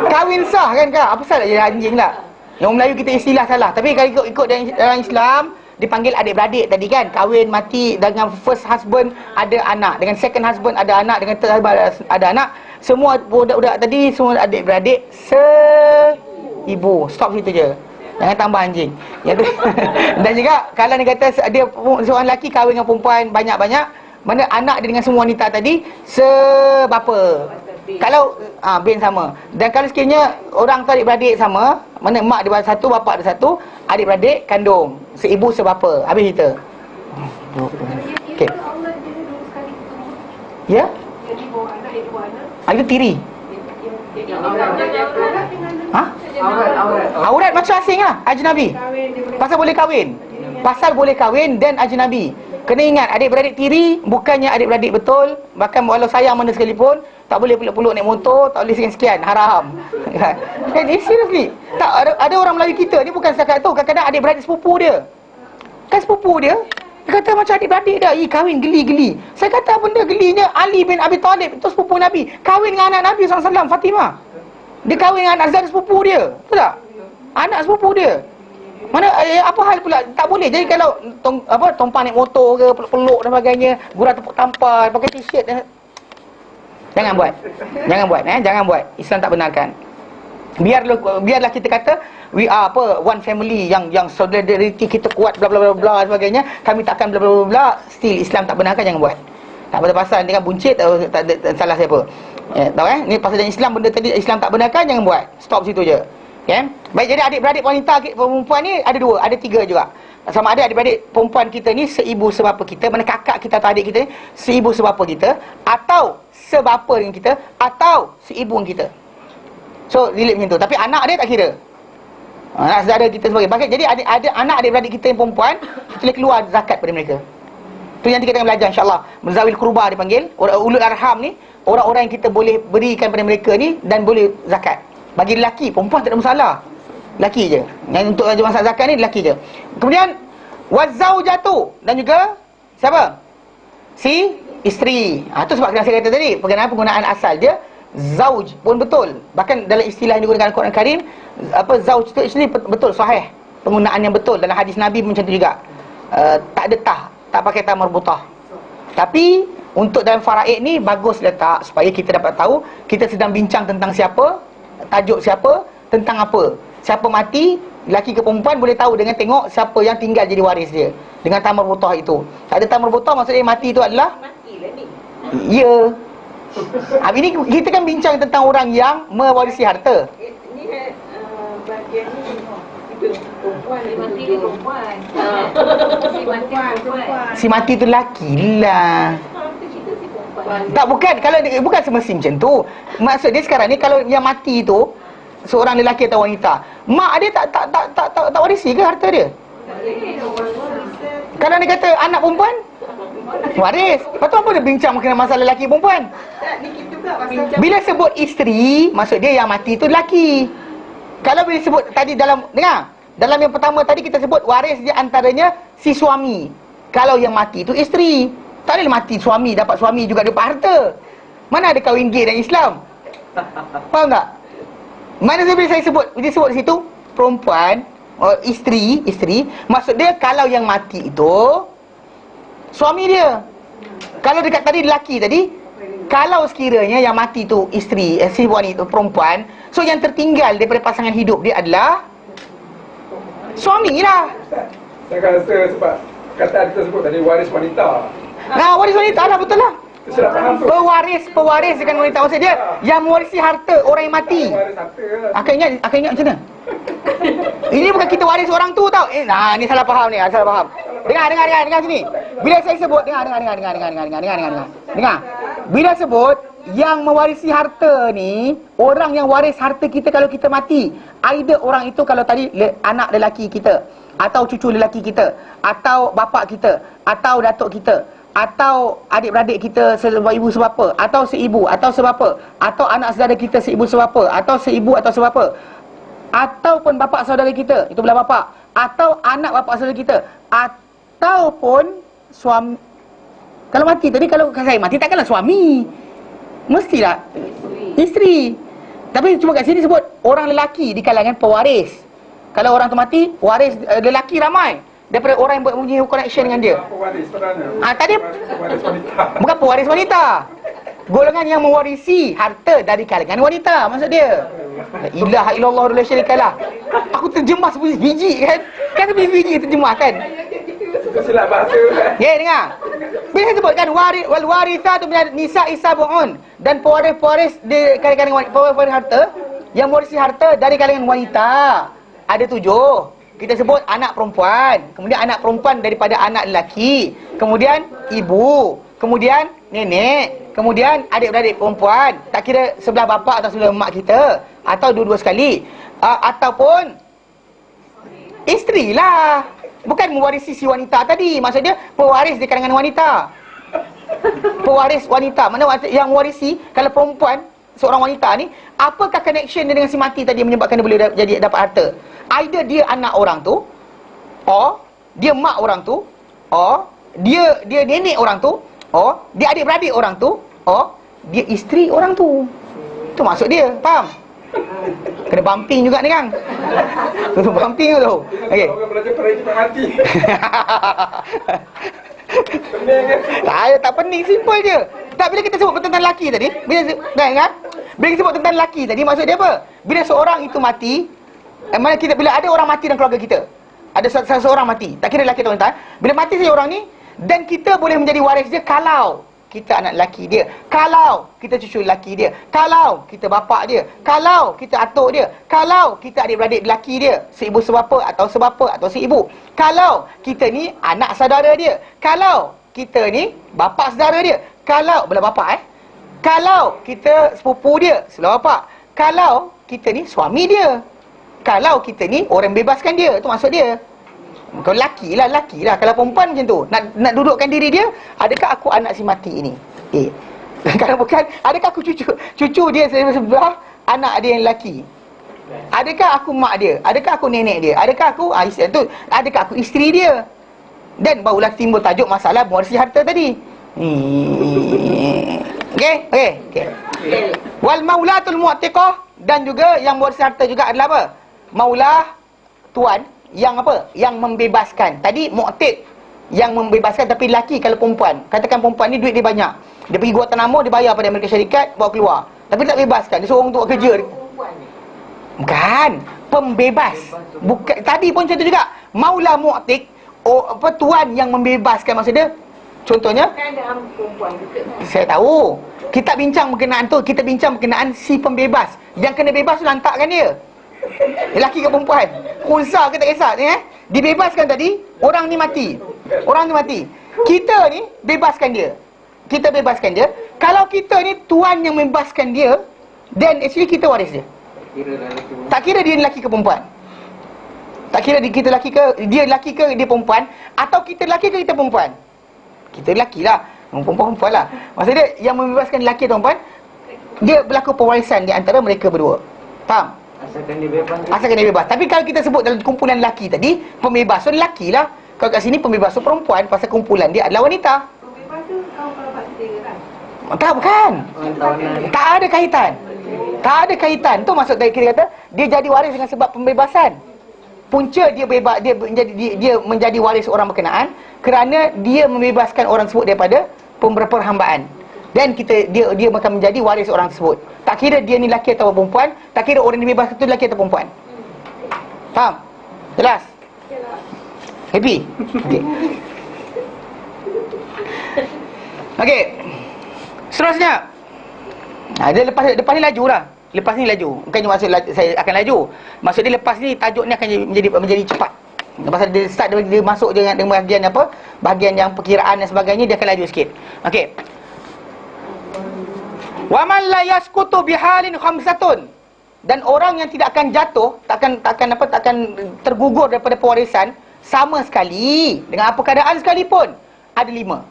Kahwin sah kan kak? Apa salah jadi anjing lah? Yang Melayu kita istilah salah. Tapi kalau ikut dalam Islam dipanggil adik-beradik tadi kan. Kahwin mati dengan first husband ada anak, dengan second husband ada anak, dengan third husband ada anak. Semua budak-budak tadi semua adik-beradik ibu. Stop situ je. Jangan tambah anjing. Dan juga kalau dia kata dia seorang lelaki kahwin dengan perempuan banyak-banyak, mana anak dia dengan semua wanita tadi sebapa. Kalau bin sama. Dan kalau sekiranya orang tu adik-beradik sama, mana mak dia satu, bapak dia satu, adik-beradik kandung, seibu sebapa. Habis kita. Okey. Ya? Itu tiri. Ha? Aurat macam asing lah, ajnabi. Pasal boleh kahwin. Pasal boleh kahwin dan ajnabi. Kena ingat, adik-beradik tiri bukannya adik-beradik betul. Bahkan walau sayang mana sekalipun, tak boleh peluk-peluk naik motor, tak boleh sekian-sekian, haram. Kan, seriously. Tak, ada orang Melayu kita ni bukan setakat tu, kadang-kadang adik-beradik sepupu dia. Kan sepupu dia kata macam adik-beradik dah, kahwin geli-geli. Saya kata benda gelinya, Ali bin Abi Talib, itu sepupu Nabi, kahwin dengan anak Nabi SAW, Fatimah. Dia kahwin dengan anak saudara sepupu dia. Betul tak? Anak sepupu dia. Mana apa hal pula tak boleh. Jadi kalau tumpang naik motor ke, peluk-peluk dan sebagainya, gurau tepuk tampar, pakai t-shirt dan... Jangan buat. Jangan buat. Islam tak benarkan. Biarlah kita kata we are one family, yang solidarity kita kuat, bla bla bla bla sebagainya, kami takkan bla bla bla bla, still Islam tak benarkan, jangan buat. Tak pasal dia kan buncit, tak salah siapa. Tahu ni pasal dalam Islam benda tadi Islam tak benarkan, jangan buat. Stop situ je. Okay? Baik, jadi adik-beradik wanita perempuan ni ada 2, ada 3 juga. Sama ada adik-beradik perempuan kita ni seibu sebapa kita, mana kakak kita atau adik kita ni seibu sebapa kita, atau sebapa dengan kita, atau seibu dengan kita. So relate macam tu. Tapi anak dia tak kira. Anak saudara kita sebagai. Jadi ada anak adik-beradik kita yang perempuan, kita boleh keluar zakat pada mereka. Tu yang kita akan belajar insya-Allah. Zawil qurba dipanggil. Ulul arham ni orang-orang yang kita boleh berikan pada mereka ni dan boleh zakat. Bagi lelaki, perempuan tak ada masalah. Lelaki je. Yang untuk masalah zakat ni lelaki je. Kemudian wazaujatu, dan juga siapa? Si isteri. Tu sebab saya kata tadi, penggunaan asal dia zauj pun betul. Bahkan dalam istilah yang digunakan Al-Quran Karim, zauj tu actually betul, sahih. Penggunaan yang betul dalam hadis Nabi macam tu juga. Tak ada tak pakai ta marbutah. Tapi untuk dalam faraid ni bagus letak supaya kita dapat tahu kita sedang bincang tentang siapa, tajuk siapa, tentang apa. Siapa mati, lelaki ke perempuan, boleh tahu dengan tengok siapa yang tinggal jadi waris dia. Dengan ta marbutah itu. Tak ada ta marbutah maksudnya mati itu adalah Matilah ni. ya. Ini kita kan bincang tentang orang yang mewarisi harta. Ni bagian ni itu perempuan Si mati ni perempuan. Si mati perempuan. Si mati tu lelaki lah. Kita cerita si perempuan. Tak, bukan semestinya macam tu. Maksud dia sekarang ni kalau yang mati tu seorang lelaki atau wanita, mak dia tak warisi ke harta dia? Kalau dia kata anak perempuan waris. Lepas tu apa dia bincang mengenai masalah lelaki perempuan? tak ni kita juga pasal Bila sebut isteri, maksud dia yang mati tu lelaki. Kalau bila sebut tadi dalam yang pertama tadi kita sebut waris dia antaranya si suami. Kalau yang mati tu isteri. Tak boleh mati suami, dapat suami juga dapat harta. Mana ada kahwin gay dan Islam? Faham tak? Mana bila saya sebut di situ perempuan, isteri, maksud dia kalau yang mati itu suami dia. Kalau dekat tadi lelaki tadi, kalau sekiranya yang mati tu isteri, si wanita perempuan, so yang tertinggal daripada pasangan hidup dia adalah suami lah. Saya rasa sebab kata kita sebut tadi waris wanita. Waris wanita lah, betul lah. Saya tak faham tu. Pewaris dengan wanita. Maksud dia yang mewarisi harta orang yang mati. Waris harta lah. Akan ingat macam mana? Ini bukan kita waris orang tu tau. Ni salah faham ni, salah faham. Dengar sini. Bila saya sebut dengar. Bila sebut yang mewarisi harta ni, orang yang waris harta kita kalau kita mati, either orang itu kalau tadi anak lelaki kita, atau cucu lelaki kita, atau bapa kita, atau datuk kita, atau adik-beradik kita sebab ibu sebapa, atau seibu atau sebapa, atau anak saudara kita seibu sebapa, atau seibu atau sebapa, ataupun bapa saudara kita, itu belah bapa, atau anak bapa saudara kita, ataupun suami. Kalau mati tadi, kalau saya mati takkanlah suami, mestilah isteri. Tapi cuma kat sini sebut orang lelaki di kalangan pewaris. Kalau orang tu mati, waris lelaki ramai daripada orang yang mempunyai connection dengan dia. Apa waris sebenarnya? Tadi Waris wanita. bukan pewaris wanita, golongan yang mewarisi harta dari kalangan wanita, maksud dia. La ilaha illallah la syarikalah. Aku terjemah sebiji kan? Kan sebiji terjemah kan? Itu silap bahasa kan? Dengar. Bila saya sebutkan wal warithatu min nisa'i sab'un, dan pewaris di kalangan wanita, pewaris harta yang mewarisi harta dari kalangan wanita ada 7. Kita sebut anak perempuan, kemudian anak perempuan daripada anak lelaki, kemudian ibu, kemudian nenek, kemudian adik-beradik perempuan, tak kira sebelah bapa atau sebelah mak kita, atau dua-dua sekali, ataupun isteri lah. Bukan mewarisi si wanita tadi, maksud dia pewaris di kalangan wanita. Pewaris wanita, mana yang mewarisi kalau perempuan, seorang wanita ni, apakah connection dia dengan si mati tadi menyebabkan dia boleh jadi dapat harta? Either dia anak orang tu, or dia mak orang tu, or dia nenek orang tu, or dia adik-beradik orang tu, or dia isteri orang tu. Itu maksud dia, faham? Kena bumping juga ni kan. Kena bumping tu. Okey. Orang belajar perai cepat mati. Pening kan? Tak pening, simple je. Tak, bila kita sebut tentang lelaki tadi, bila kita sebut tentang lelaki tadi, maksud dia apa? Bila seorang itu mati, bila ada orang mati dalam keluarga kita, ada seseorang mati, tak kira lelaki atau wanita, bila mati seorang ni, dan kita boleh menjadi waris dia kalau kita anak lelaki dia, kalau kita cucu lelaki dia, kalau kita bapa dia, kalau kita atuk dia, kalau kita adik-beradik lelaki dia, seibu sebapa atau seibu, kalau kita ni anak saudara dia, kalau kita ni bapa saudara dia, kalau belah bapa kalau kita sepupu dia sebelah bapa, kalau kita ni suami dia, kalau kita ni orang bebaskan dia, itu maksud dia. Kalau laki lah. Kalau perempuan macam tu, nak dudukkan diri dia, adakah aku anak si mati ini? Kalau bukan, adakah aku cucu dia sebelah anak dia yang lelaki? Adakah aku mak dia? Adakah aku nenek dia? Adakah aku adakah aku isteri dia? Dan barulah timbul tajuk masalah mewarisi harta tadi. Okey. Wal maulatul mu'tiqah, dan juga yang mewarisi harta juga adalah apa? Maulah, tuan yang apa? Yang membebaskan. Tadi mu'tiq yang membebaskan, tapi lelaki. Kalau perempuan, katakan perempuan ni duit dia banyak, dia pergi Guantanamo, dia bayar pada Amerika Syarikat, bawa keluar, tapi tak bebaskan, dia suruh orang untuk kerja. Bukan, pembebas. Bukan, tadi pun macam tu juga. Maula mu'tiq, tuan yang membebaskan, maksud dia. Contohnya, Kan ada perempuan juga kan? saya tahu, kita bincang berkenaan tu, kita bincang berkenaan si pembebas. Yang kena bebas tu lantakkan dia. Lelaki ke perempuan, unsa ke tak kisah ni, dibebaskan tadi, orang ni mati. Kita ni bebaskan dia. Kalau kita ni tuan yang membebaskan dia, then actually kita waris dia. Tak kira dia lelaki ke perempuan. Tak kira kita lelaki ke, dia lelaki ke dia perempuan, atau kita lelaki ke kita perempuan. Kita lelaki lah, perempuan lah. Maksudnya yang membebaskan lelaki atau perempuan, dia berlaku pewarisan di antara mereka berdua. Faham? Asalkan dia bebas. Asalkan dia bebas. Tapi kalau kita sebut dalam kumpulan lelaki tadi, pembebas tu lelaki lah. Kalau kat sini pembebas tu perempuan, pasal kumpulan dia adalah wanita. Pembebas tu kau kalau pak sendiri kan? Tak, bukan. Tak ada kaitan. Tu maksud dari kita kata dia jadi waris dengan sebab pembebasan. Punca dia bebas, dia menjadi waris orang berkenaan kerana dia membebaskan orang tersebut daripada perhambaan. Dan dia akan menjadi waris orang tersebut. Tak kira dia ni lelaki atau perempuan, tak kira orang yang bebas itu lelaki atau perempuan. Faham? Jelas? Happy? Okey. Seterusnya. Dia lepas ni laju lah. Lepas ni laju. Bukannya maksud saya akan laju. Maksud dia lepas ni tajuk ni akan menjadi cepat. Lepas dia start, dia masuk dengan bahagian apa? Bahagian yang perkiraan dan sebagainya, dia akan laju sikit. Okey. Wa man la yasqutu bihalin khamsatun, dan orang yang tidak akan jatuh, takkan tergugur daripada pewarisan sama sekali dengan apa keadaan sekalipun, ada lima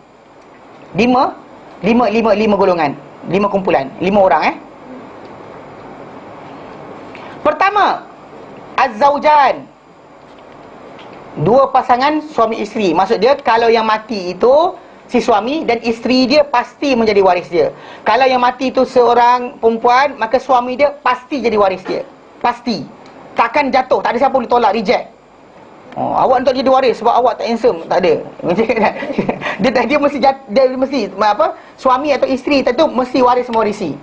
golongan, 5 kumpulan, 5 orang. Pertama, az-zaujan, 2 pasangan suami isteri. Maksud dia, kalau yang mati itu si suami, dan isteri dia pasti menjadi waris dia. Kalau yang mati itu seorang perempuan, maka suami dia pasti jadi waris dia. Pasti. Takkan jatuh, tak ada siapa boleh tolak, reject. Awak untuk jadi waris sebab awak tak handsome, tak ada. dia mesti suami atau isteri tentu mesti waris mewarisi.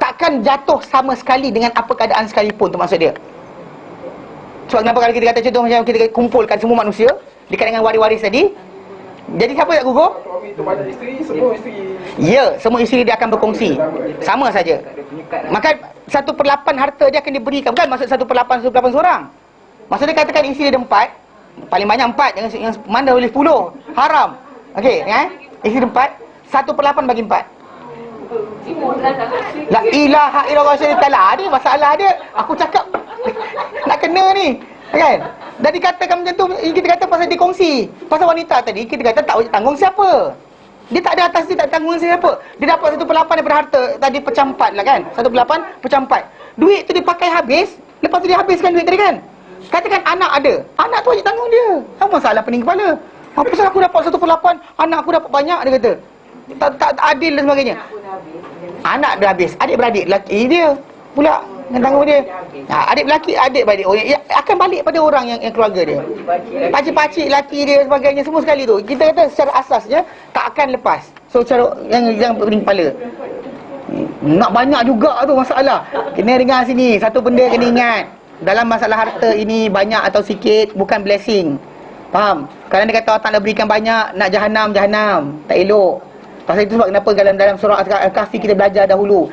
Takkan jatuh sama sekali dengan apa keadaan sekalipun, tu maksud dia. Sebab kenapa kalau kita kata contoh macam kita kumpulkan semua manusia dekat dengan waris-waris tadi, jadi siapa tak gugur? Suami tu banyak isteri, semua isteri. Ya, semua isteri dia akan berkongsi. Sama saja. Maka 1/8 harta dia akan diberikan. Bukan maksud 1/8 seorang. Maksudnya katakan isteri dia 4, paling banyak 4, yang mana boleh 10, haram. Okey, isteri 4, 1/8 bagi 4. La ilaha illallah ta'ala. Ada masalah dia. Aku cakap nak kena ni, kan? Dan dikatakan macam tu, kita kata pasal dia kongsi. Pasal wanita tadi, kita kata tak tanggung siapa. Dia tak ada atas, dia tak tanggung siapa. Dia dapat 1/8 daripada harta. Tadi pecah 4 lah kan. 1/8 pecah 4. Duit tu dia pakai habis, lepas tu dia habiskan duit tadi kan. Katakan anak ada, anak tu wajib tanggung dia. Apa masalah pening kepala? Apa pasal aku dapat 1/8, anak aku dapat banyak, dia kata. Tak adil dan sebagainya. Anak dah habis, adik-beradik lelaki dia pula yang tanggung dia. Adik-beradik, adik-beradik akan balik pada orang yang keluarga dia. Pakcik-pakcik lelaki dia sebagainya, semua sekali tu. Kita kata secara asasnya tak akan lepas. So cara yang pening kepala. Nak banyak juga tu masalah. Kena dengar sini, satu benda kena ingat. Dalam masalah harta ini, banyak atau sikit bukan blessing. Faham? Kalau dia kata Allah Ta'ala berikan banyak, nak jahanam, tak elok. Pasal itu sebab kenapa dalam surah Al-Kahfi kita belajar dahulu,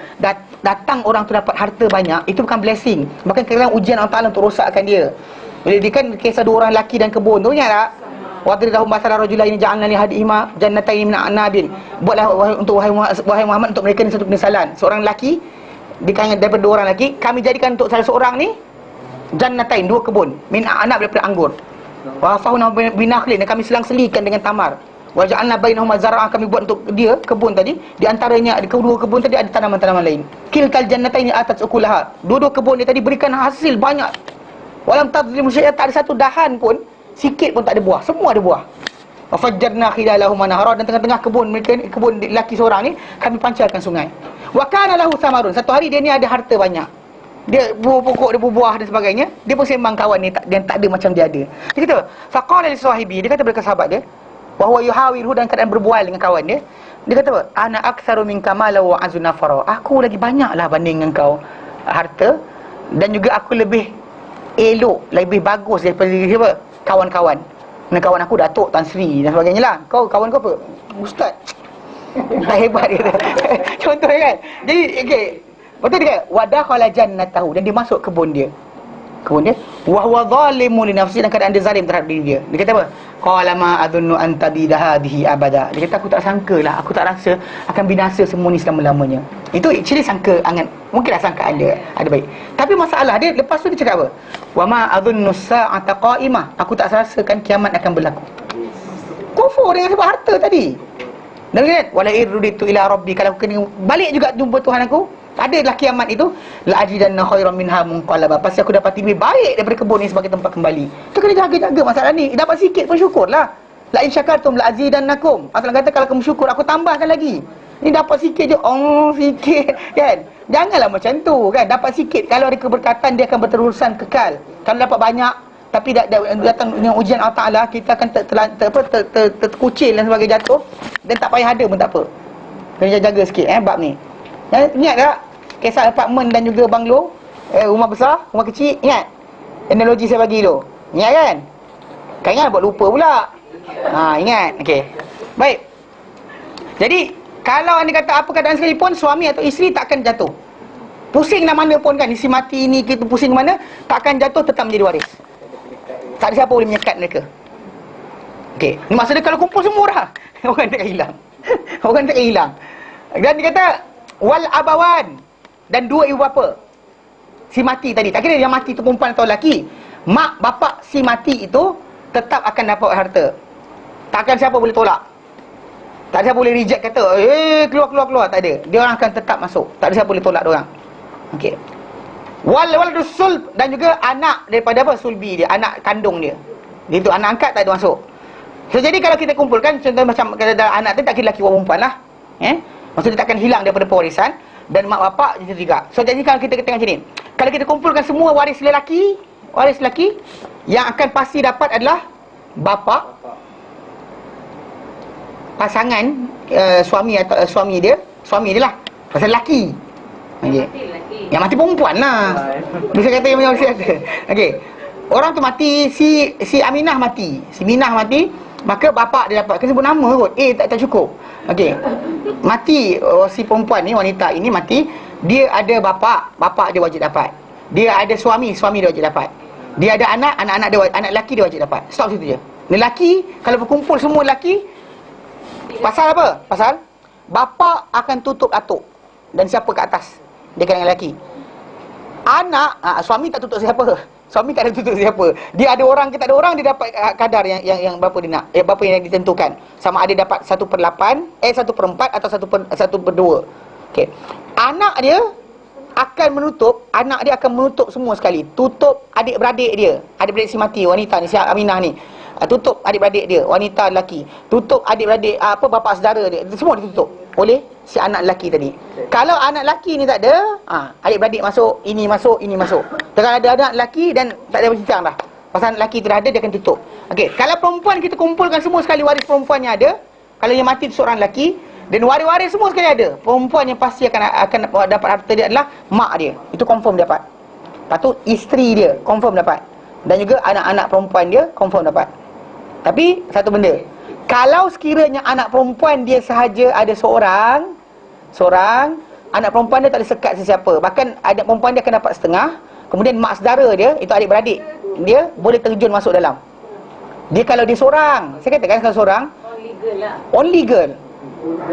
datang orang tu dapat harta banyak, itu bukan blessing. Bahkan kadang ujian Allah Ta'ala untuk rosakkan dia. Bila dia kan kisah 2 orang lelaki dan kebun tu, ingat tak? Wadrillahum masalah rajulaini ja'alna li hadihima jannatayn min a'nabin. Buatlah wahai Muhammad untuk mereka ni satu penyesalan. Seorang lelaki daripada 2 orang lelaki, kami jadikan untuk salah seorang ni jannatain, 2 kebun min a'nab daripada anggur. Wa hafafna binakhlin, dan kami selang-selikan dengan tamar. Wa ja'alna bainahuma zar'an, kami buat untuk dia kebun tadi, di antaranya di kedua kebun tadi ada tanaman-tanaman lain. Kiltal jannataini atat ukulaha, dua-dua kebun dia tadi berikan hasil banyak. Walam tadlim syai'an, tak ada satu dahan pun, sikit pun tak ada buah, semua ada buah. Wa fajjarna khilalahuma nahara, dan tengah-tengah kebun mereka, kebun lelaki seorang ni, kami pancarkan sungai. Wa kana lahu samarun, satu hari dia ni ada harta banyak. Dia buah pokok, dia buah dan sebagainya. Dia pun sembang kawan ni, dia tak ada macam dia ada. Dia kata, faqala li sahibi, dia kata kepada sahabat dia, wa huwa yuhawirhu, dan keadaan berbual dengan kawan dia. Dia kata apa? Ana aktsaru minka mala wa azu nafara. Aku lagi banyaklah banding dengan kau harta, dan juga aku lebih elok, lebih bagus daripada siapa? Kawan-kawan. Dan kawan aku Datuk Tan Sri dan sebagainya lah. Kau kawan kau apa? Ustaz. Tak hebat dia kata. Contoh kan. Jadi okey. Betul dia kata wadakhala jannatahu, dan dia masuk kebun dia. Kebun dia wa huwa zalimun li nafsihi, dan keadaan dia zalim terhadap diri dia. Dia kata apa? Qala ma adunnu an tabida hadhihi abada. Dia kata aku tak sangkalah, aku tak rasa akan binasa semua ni selama-lamanya. Itu actually sangka angan, mungkinlah sangka ada baik. Tapi masalah dia lepas tu dia cakap apa? Wa ma adunnu sa'ata qa'imah. Aku tak rasakan kiamat akan berlaku. Kufur dengan sebab harta tadi. Dan kan wala irruditu ila rabbi, kalau aku kena balik juga jumpa Tuhan aku, adalah kiamat itu, la ajidanna khairan minha munqalaba, pasti aku dapat lebih baik daripada kebun ni sebagai tempat kembali. Tu kena jaga-jaga masalah ni. Dapat sikit pun syukurlah. La in syakartum la azidannakum. Allah kata kalau kamu syukur aku tambahkan lagi. Ni dapat sikit je, sikit kan. Janganlah macam tu kan. Dapat sikit, kalau ada keberkatan dia akan berterusan kekal. Kalau dapat banyak tapi datang dengan ujian Allah Ta'ala, kita akan terkucil dan sebagainya, jatuh, dan tak payah ada pun tak apa. Kena jaga sikit bab ni. Ingat tak kisah apartmen dan juga banglo, rumah besar, rumah kecil? Ingat analogi saya bagi tu? Ingat kan? Kan ingat buat lupa pula. Ingat. Okey. Baik. Jadi kalau anda kata apa keadaan sekalipun, suami atau isteri tak akan jatuh. Pusing nak mana pun kan, isi mati ni kita pusing mana, tak akan jatuh, tetap menjadi waris. Tak ada siapa boleh menyekat mereka. Okey. Ni maksudnya kalau kumpul semua dah, orang tak hilang. Orang tak hilang. Dan dia kata wal abawan, dan dua ibu bapa si mati tadi, tak kira yang mati tu perempuan atau lelaki, mak bapak si mati itu tetap akan dapat harta. Takkan siapa boleh tolak. Tak ada siapa boleh reject kata keluar, tak ada. Dia orang akan tetap masuk. Tak ada siapa boleh tolak dia orang. Okey. Wal dusul, dan juga anak daripada apa? Sulbi dia, anak kandung dia. Itu anak angkat tak ada masuk. So jadi kalau kita kumpulkan contoh macam kata anak tu, tak kira lelaki atau perempuan lah. Maksudnya tak akan hilang daripada pewarisan, dan mak bapak macam juga. So jadi kalau kita tengok macam ni, kalau kita kumpulkan semua waris lelaki yang akan pasti dapat adalah bapa, pasangan suami atau suami dia lah, pasal lelaki. Okey. Yang mati perempuan lah. Bisa kata yang macam saya. Okey. Orang tu mati, si Aminah mati, si Minah mati, maka bapak dia dapat, kena sebut nama kot. Tak cukup. Okey. Mati si perempuan ni, wanita ini mati, dia ada bapak dia wajib dapat. Dia ada suami dia wajib dapat. Dia ada anak dia, anak lelaki dia wajib dapat. Stop situ je. Lelaki, kalau berkumpul semua lelaki, pasal apa? Pasal bapa akan tutup atuk dan siapa kat atas, dia kalangan lelaki. Anak, suami tak tutup siapa. Suami tak ada tutup siapa. Dia ada orang ke tak ada orang, dia dapat kadar yang berapa dia nak, berapa yang ditentukan. Sama ada dapat 1/8, 1/4 atau 1/2. Okey. Anak dia akan menutup semua sekali. Tutup adik-beradik dia. Adik-beradik si mati, wanita ni, si Aminah ni. Tutup adik-beradik dia, wanita lelaki. Tutup adik-beradik bapa saudara dia. Semua ditutup oleh si anak lelaki tadi. Kalau anak lelaki ni tak ada, adik-beradik masuk, ini masuk. Kalau ada anak lelaki dan tak ada bincang dah. Pasal anak lelaki tu dah ada, dia akan tutup. Okey, kalau perempuan kita kumpulkan semua sekali waris perempuannya ada. Kalau yang mati tu seorang lelaki dan waris-waris semua sekali ada, perempuan yang pasti akan dapat harta dia adalah mak dia. Itu confirm dapat. Lepas tu isteri dia confirm dapat. Dan juga anak-anak perempuan dia confirm dapat. Tapi satu benda, kalau sekiranya anak perempuan dia sahaja ada seorang, anak perempuan dia tak ada sekat sesiapa, bahkan anak perempuan dia akan dapat setengah. Kemudian mak saudara dia, itu adik-beradik, dia boleh terjun masuk dalam. Dia kalau dia seorang, saya katakan kalau seorang, only girl,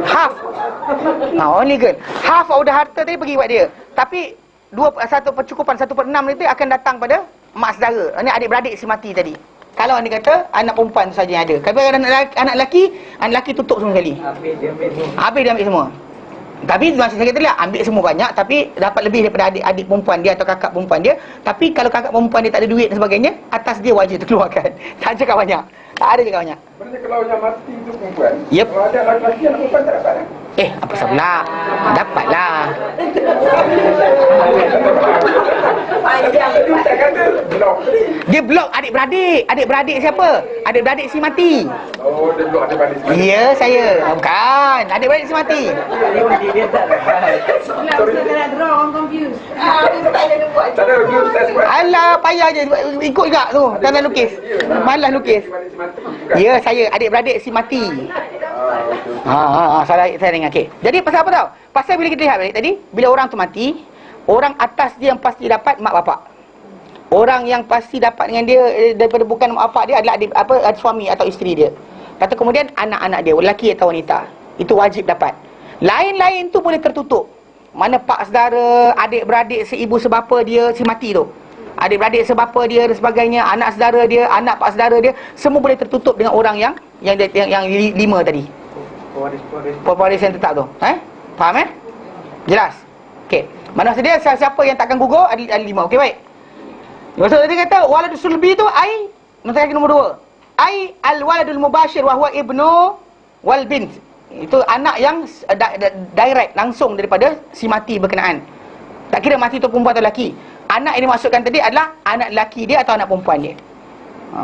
half. Only girl, half of the harta tadi pergi buat dia. Tapi satu percukupan 1/6 itu akan datang pada mak saudara. Ini adik-beradik si mati tadi. Kalau anda kata anak perempuan tu saja yang ada. Kalau anak lelaki tutup semua sekali. Habis dia ambil semua. Habis dia ambil semua. Tapi macam saya kata lah, ambil semua banyak, tapi dapat lebih daripada adik perempuan dia atau kakak perempuan dia. Tapi kalau kakak perempuan dia tak ada duit dan sebagainya, atas dia wajib terkeluarkan. Tak cakap banyak. Tak ada cakap banyak. Sebenarnya kalau yang mati itu perempuan, Yep. kalau ada lelaki, anak perempuan tak dapat. Apa pula? Dapatlah. Itu tak kata blok tadi. Dia blok adik-beradik. Adik-beradik siapa? Adik-beradik si mati. Oh, dia blok ada balik. Ya, saya. Bukan. Adik-beradik si mati. Dia tak dapat. Kalau draw, orang confused. Tak ada review test buat. Alah, payah je. Ikut juga tu. Tangan lukis. Malas lukis. Ya, saya. Adik-beradik si mati. Salah saya dengar. Okey. Jadi pasal apa tau? Pasal bila kita lihat balik tadi, bila orang tu mati, orang atas dia yang pasti dapat mak bapak. Orang yang pasti dapat dengan dia daripada bukan mak bapak dia adalah adik, suami atau isteri dia. Kata kemudian anak-anak dia, lelaki atau wanita. Itu wajib dapat. Lain-lain tu boleh tertutup. Mana pak saudara, adik-beradik, seibu sebapa dia si mati tu. Adik-beradik sebapa dia dan sebagainya, anak saudara dia, anak pak saudara dia, semua boleh tertutup dengan orang yang lima tadi. Pewaris yang tetap tu. Faham Jelas? Okey. Maksud dia siapa yang takkan gugur ada lima. Okey, baik. Maksud dia kata waladul sulbi tu ai, nanti lagi nombor 2. Ai al-waladul mubashir wa huwa ibnu wal bint. Itu anak yang direct langsung daripada si mati berkenaan. Tak kira mati tu perempuan atau lelaki. Anak yang dimaksudkan tadi adalah anak lelaki dia atau anak perempuan dia.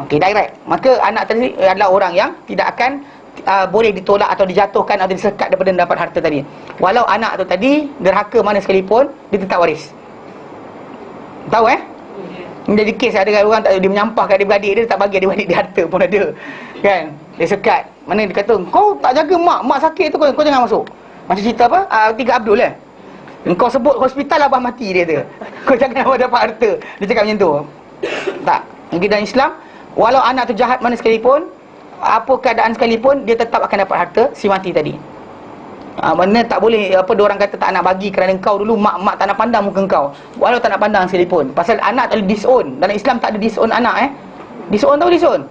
Okey, direct. Maka anak tadi adalah orang yang tidak akan boleh ditolak atau dijatuhkan atau disekat daripada mendapat harta tadi. Walau anak tu tadi derhaka mana sekalipun, dia tetap waris. Tahu Jadi kes ada orang tak, dia menyampah kat adik-beradik dia, tak bagi adik-beradik dia harta pun ada. Kan? Dia sekat. Mana dia kata, kau tak jaga mak sakit tu, kau jangan masuk. Macam cerita apa? Tiga Abdul Kau sebut hospital abah mati dia tu. Kau jangan abah dapat harta. Dia cakap macam tu. Tak. Mungkin dalam Islam, walau anak tu jahat mana sekalipun, apa keadaan sekalipun, dia tetap akan dapat harta si mati tadi. Mana tak boleh diorang kata tak nak bagi kerana kau dulu mak tak nak pandang muka kau. Walau tak nak pandang sekalipun. Pasal anak tak boleh disown. Dalam Islam tak ada disown anak Disown tahu disown?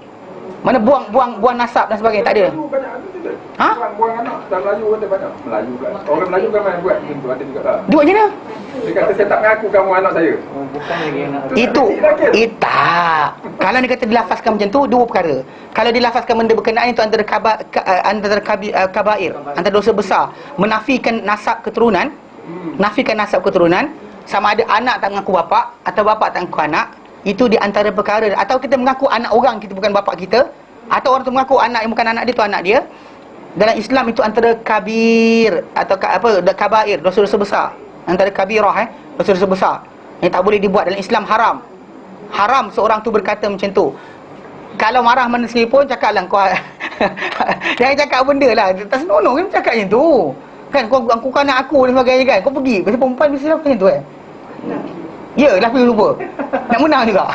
Mana buang nasab dan sebagainya, tak ada. Buang anak dalam Melayu kata banyak. Melayu kan. Orang Melayu kan main buat macam tu, ada juga tak. Dia buat macam mana? Dia kata saya tak mengaku kamu anak saya. Bukan lagi anak. Itu tak. Kalau dia kata dilafazkan macam tu, dua perkara. Kalau dilafazkan benda berkenaan itu antara kabair, antara dosa besar. Menafikan nasab keturunan. Nafikan nasab keturunan. Sama ada anak tak mengaku bapa atau bapa tak mengaku anak. Itu di antara perkara. Atau kita mengaku anak orang, kita bukan bapa kita. Atau orang tu mengaku anak yang bukan anak dia, tu anak dia. Dalam Islam itu antara kabir atau kabair, dosa-dosa besar. Antara kabirah dosa-dosa besar yang tak boleh dibuat dalam Islam. Haram seorang tu berkata macam tu. Kalau marah mana sekalipun, cakaplah kau jangan cakap benda lah tak senonoh kan, cakap macam tu kan. Kau anak aku dan sebagainya kan. Kau pergi, pasal perempuan mesti lah macam tu ya, lelaki lupa nak menang juga.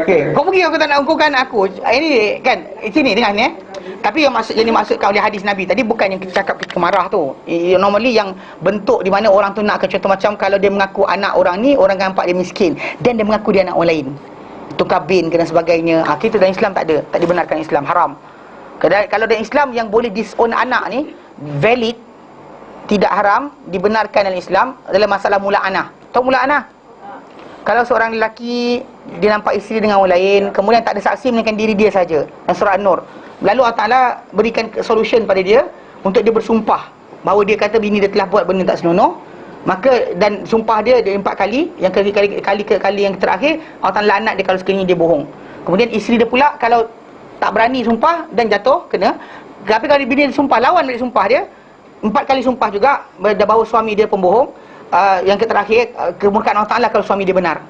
Okay. Kau pergi, aku tak nak angkukan aku. Ini kan, sini dengar ni Tapi yang dimaksudkan oleh hadis Nabi tadi bukan yang kita cakap kita marah tu. Normally yang bentuk di mana orang tu nak contoh macam kalau dia mengaku anak orang ni, orang nampak dia miskin dan dia mengaku dia anak orang lain, tukar bin dan sebagainya. Kita dalam Islam tak ada, tak dibenarkan Islam, haram. Kalau dalam Islam yang boleh disown anak ni valid, tidak haram, dibenarkan dalam Islam adalah masalah mula'anah. Tahu mula'anah? Kalau seorang lelaki dia nampak isteri dengan orang lain, kemudian tak ada saksi melainkan diri dia saja. Dan surah An-Nur, lalu Allah Ta'ala berikan solution pada dia untuk dia bersumpah bahawa dia kata bini dia telah buat benda tak senonoh. Maka dan sumpah dia 4 kali, yang kali yang terakhir Allah Ta'ala laknat dia kalau sekiranya dia bohong. Kemudian isteri dia pula kalau tak berani sumpah dan jatuh, kena. Tapi kalau bini dia sumpah, lawan dari sumpah dia, 4 kali sumpah juga bahawa suami dia pembohong. Yang terakhir kemurkaan Allah Ta'ala kalau suami dia benar.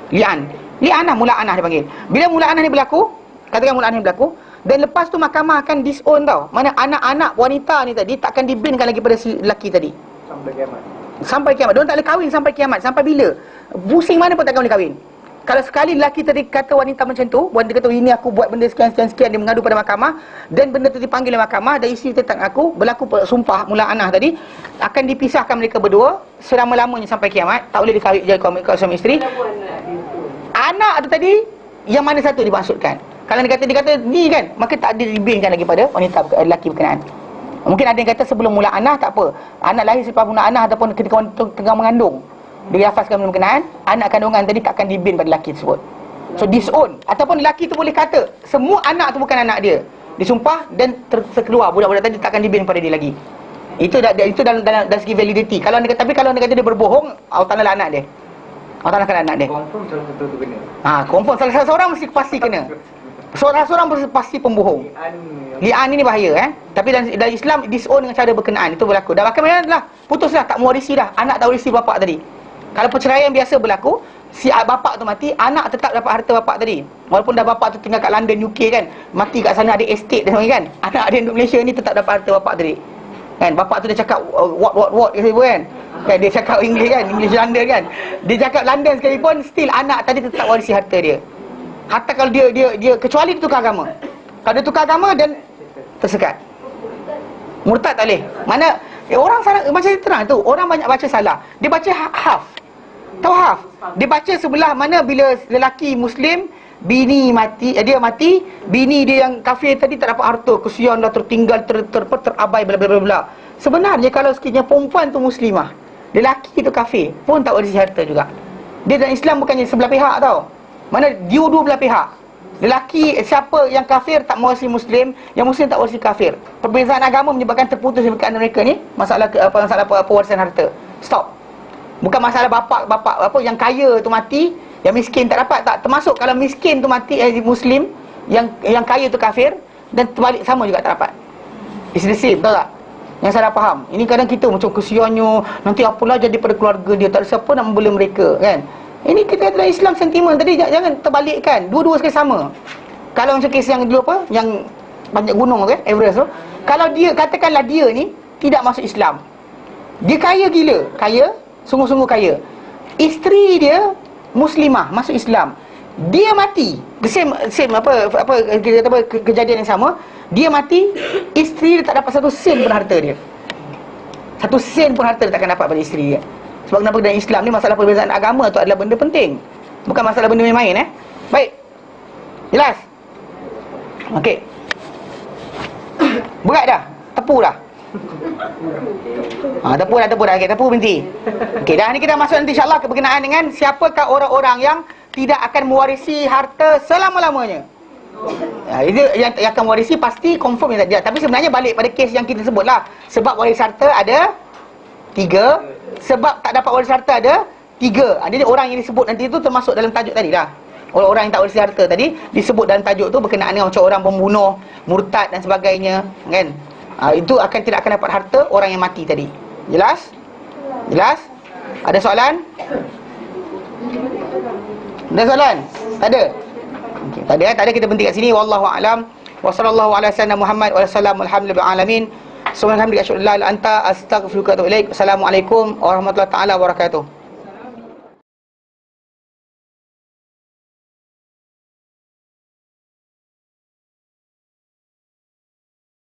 Li'anah, mula'anah dia panggil. Bila mula'anah ni berlaku, katakan mula'anah ni berlaku, dan lepas tu mahkamah akan disown tau. Mana anak-anak wanita ni tadi takkan dibinkan lagi pada si lelaki tadi sampai kiamat. Diorang tak boleh kahwin sampai kiamat. Sampai bila? Pusing mana pun takkan boleh kahwin. Kalau sekali lelaki tadi kata wanita macam tu, dia kata ini aku buat benda sekian, dia mengadu pada mahkamah, dan benda tu dipanggil oleh mahkamah, dan isteri tetap aku, berlaku sumpah mula'anah tadi, akan dipisahkan mereka berdua selama-lamanya sampai kiamat. Tak boleh dikahwin jadi suami isteri. Anak tu tadi yang mana satu dimaksudkan? Kalau dia kata ni kan, maka tak ada dibinkan lagi pada wanita lelaki berkenaan. Mungkin ada yang kata sebelum mula anah tak apa. Anak lahir selepas mula anah ataupun ketika wanita tengah mengandung, dia lafazkan berkenaan, anak kandungan tadi takkan dibin pada lelaki tersebut. So disown, ataupun lelaki tu boleh kata semua anak tu bukan anak dia, disumpah dan terkeluar budak-budak tadi takkan dibin pada dia lagi. Itu dalam segi validity. Kalau dia kata, tapi kalau dia kata dia berbohong, Allah Taala anak dia. Allah Taala akan anak dia. Confirm salah satu tu kena. Confirm salah seorang mesti pasti kena. Seorang pasti pembohong. Li'an ni bahaya Tapi dalam Islam disown dengan cara berkenaan itu berlaku. Dan bahkan adalah putuslah, tak mewarisi dah. Anak tak warisi bapak tadi. Kalau perceraian biasa berlaku, si bapak tu mati, anak tetap dapat harta bapak tadi. Walaupun dah bapak tu tinggal kat London, UK kan, mati kat sana ada estate dan sebagainya kan, anak dia duduk Malaysia ni tetap dapat harta bapak tadi. Kan bapak tu dia cakap what ke siapa kan? Kan dia cakap English kan, English London kan. Dia cakap London sekalipun, still anak tadi tetap warisi harta dia. Hatta kalau dia kecuali dia tukar agama. Kalau dia tukar agama dan tersekat. Murtad tak boleh. Mana orang salah, macam terang tu, orang banyak baca salah. Dia baca haf. Tahu haf? Dia baca sebelah mana bila lelaki Muslim bini mati, dia mati, bini dia yang kafir tadi tak dapat harta, kesian dah, tertinggal, terabai bla bla bla bla. Sebenarnya kalau sekiranya perempuan tu muslimah, lelaki tu kafir, pun tak warisi harta juga. Dia dalam Islam bukannya sebelah pihak tau. Mana dua belah pihak. Lelaki siapa yang kafir tak mewarisi Muslim, yang Muslim tak warisi kafir. Perbezaan agama menyebabkan terputus pernikahan mereka ni masalah pewarisan harta. Stop. Bukan masalah bapa yang kaya tu mati, yang miskin tak dapat, tak. Termasuk kalau miskin tu mati Muslim, yang kaya tu kafir, dan terbalik sama juga tak dapat. It's the same, tahu tak? Yang saya dah faham. Ini kadang kita macam kesiannya, nanti apalah jadi pada keluarga dia, tak ada siapa nak membela mereka kan. Ini kita kata dalam Islam sentimen tadi, jangan terbalikkan. Dua-dua sekali sama. Kalau macam kes yang dulu apa, yang banyak gunung kan, Everest tu, kalau dia, katakanlah dia ni tidak masuk Islam, dia kaya gila, kaya, sungguh-sungguh kaya, isteri dia muslimah, masuk Islam, dia mati, same kejadian yang sama, dia mati, isteri dia tak dapat satu sen pun harta dia. Satu sen pun harta dia takkan dapat pada isteri dia. Sebab kenapa dalam Islam ni masalah perbezaan agama tu adalah benda penting, bukan masalah benda main-main Baik. Jelas? Okey. Berat dah? Tepu dah? Tepu dah. Okey, tepu berhenti. Okey, dah ni kita masuk nanti insya-Allah berkenaan dengan siapakah orang-orang yang tidak akan mewarisi harta selama-lamanya. Itu yang akan mewarisi pasti confirm yang tak. Tapi sebenarnya balik pada kes yang kita sebutlah. Sebab waris harta ada 3, sebab tak dapat waris harta ada 3. Jadi orang yang disebut nanti itu termasuk dalam tajuk tadi dah. Orang-orang yang tak warisi harta tadi disebut dalam tajuk tu berkenaan dengan macam orang pembunuh, murtad dan sebagainya kan. Itu tidak akan dapat harta orang yang mati tadi. Jelas? Jelas? Ada soalan? Ada soalan? Tak ada? Okey, tak ada kita berhenti kat sini. Wallahu a'lam. Wa sallallahu ala sayyidina Muhammad wa sallam alhamdulillah alamin. Subhanallah, asyhadu an la ilaha illa anta, astaghfiruka wa atubu ilaik. Assalamualaikum warahmatullahi taala wabarakatuh.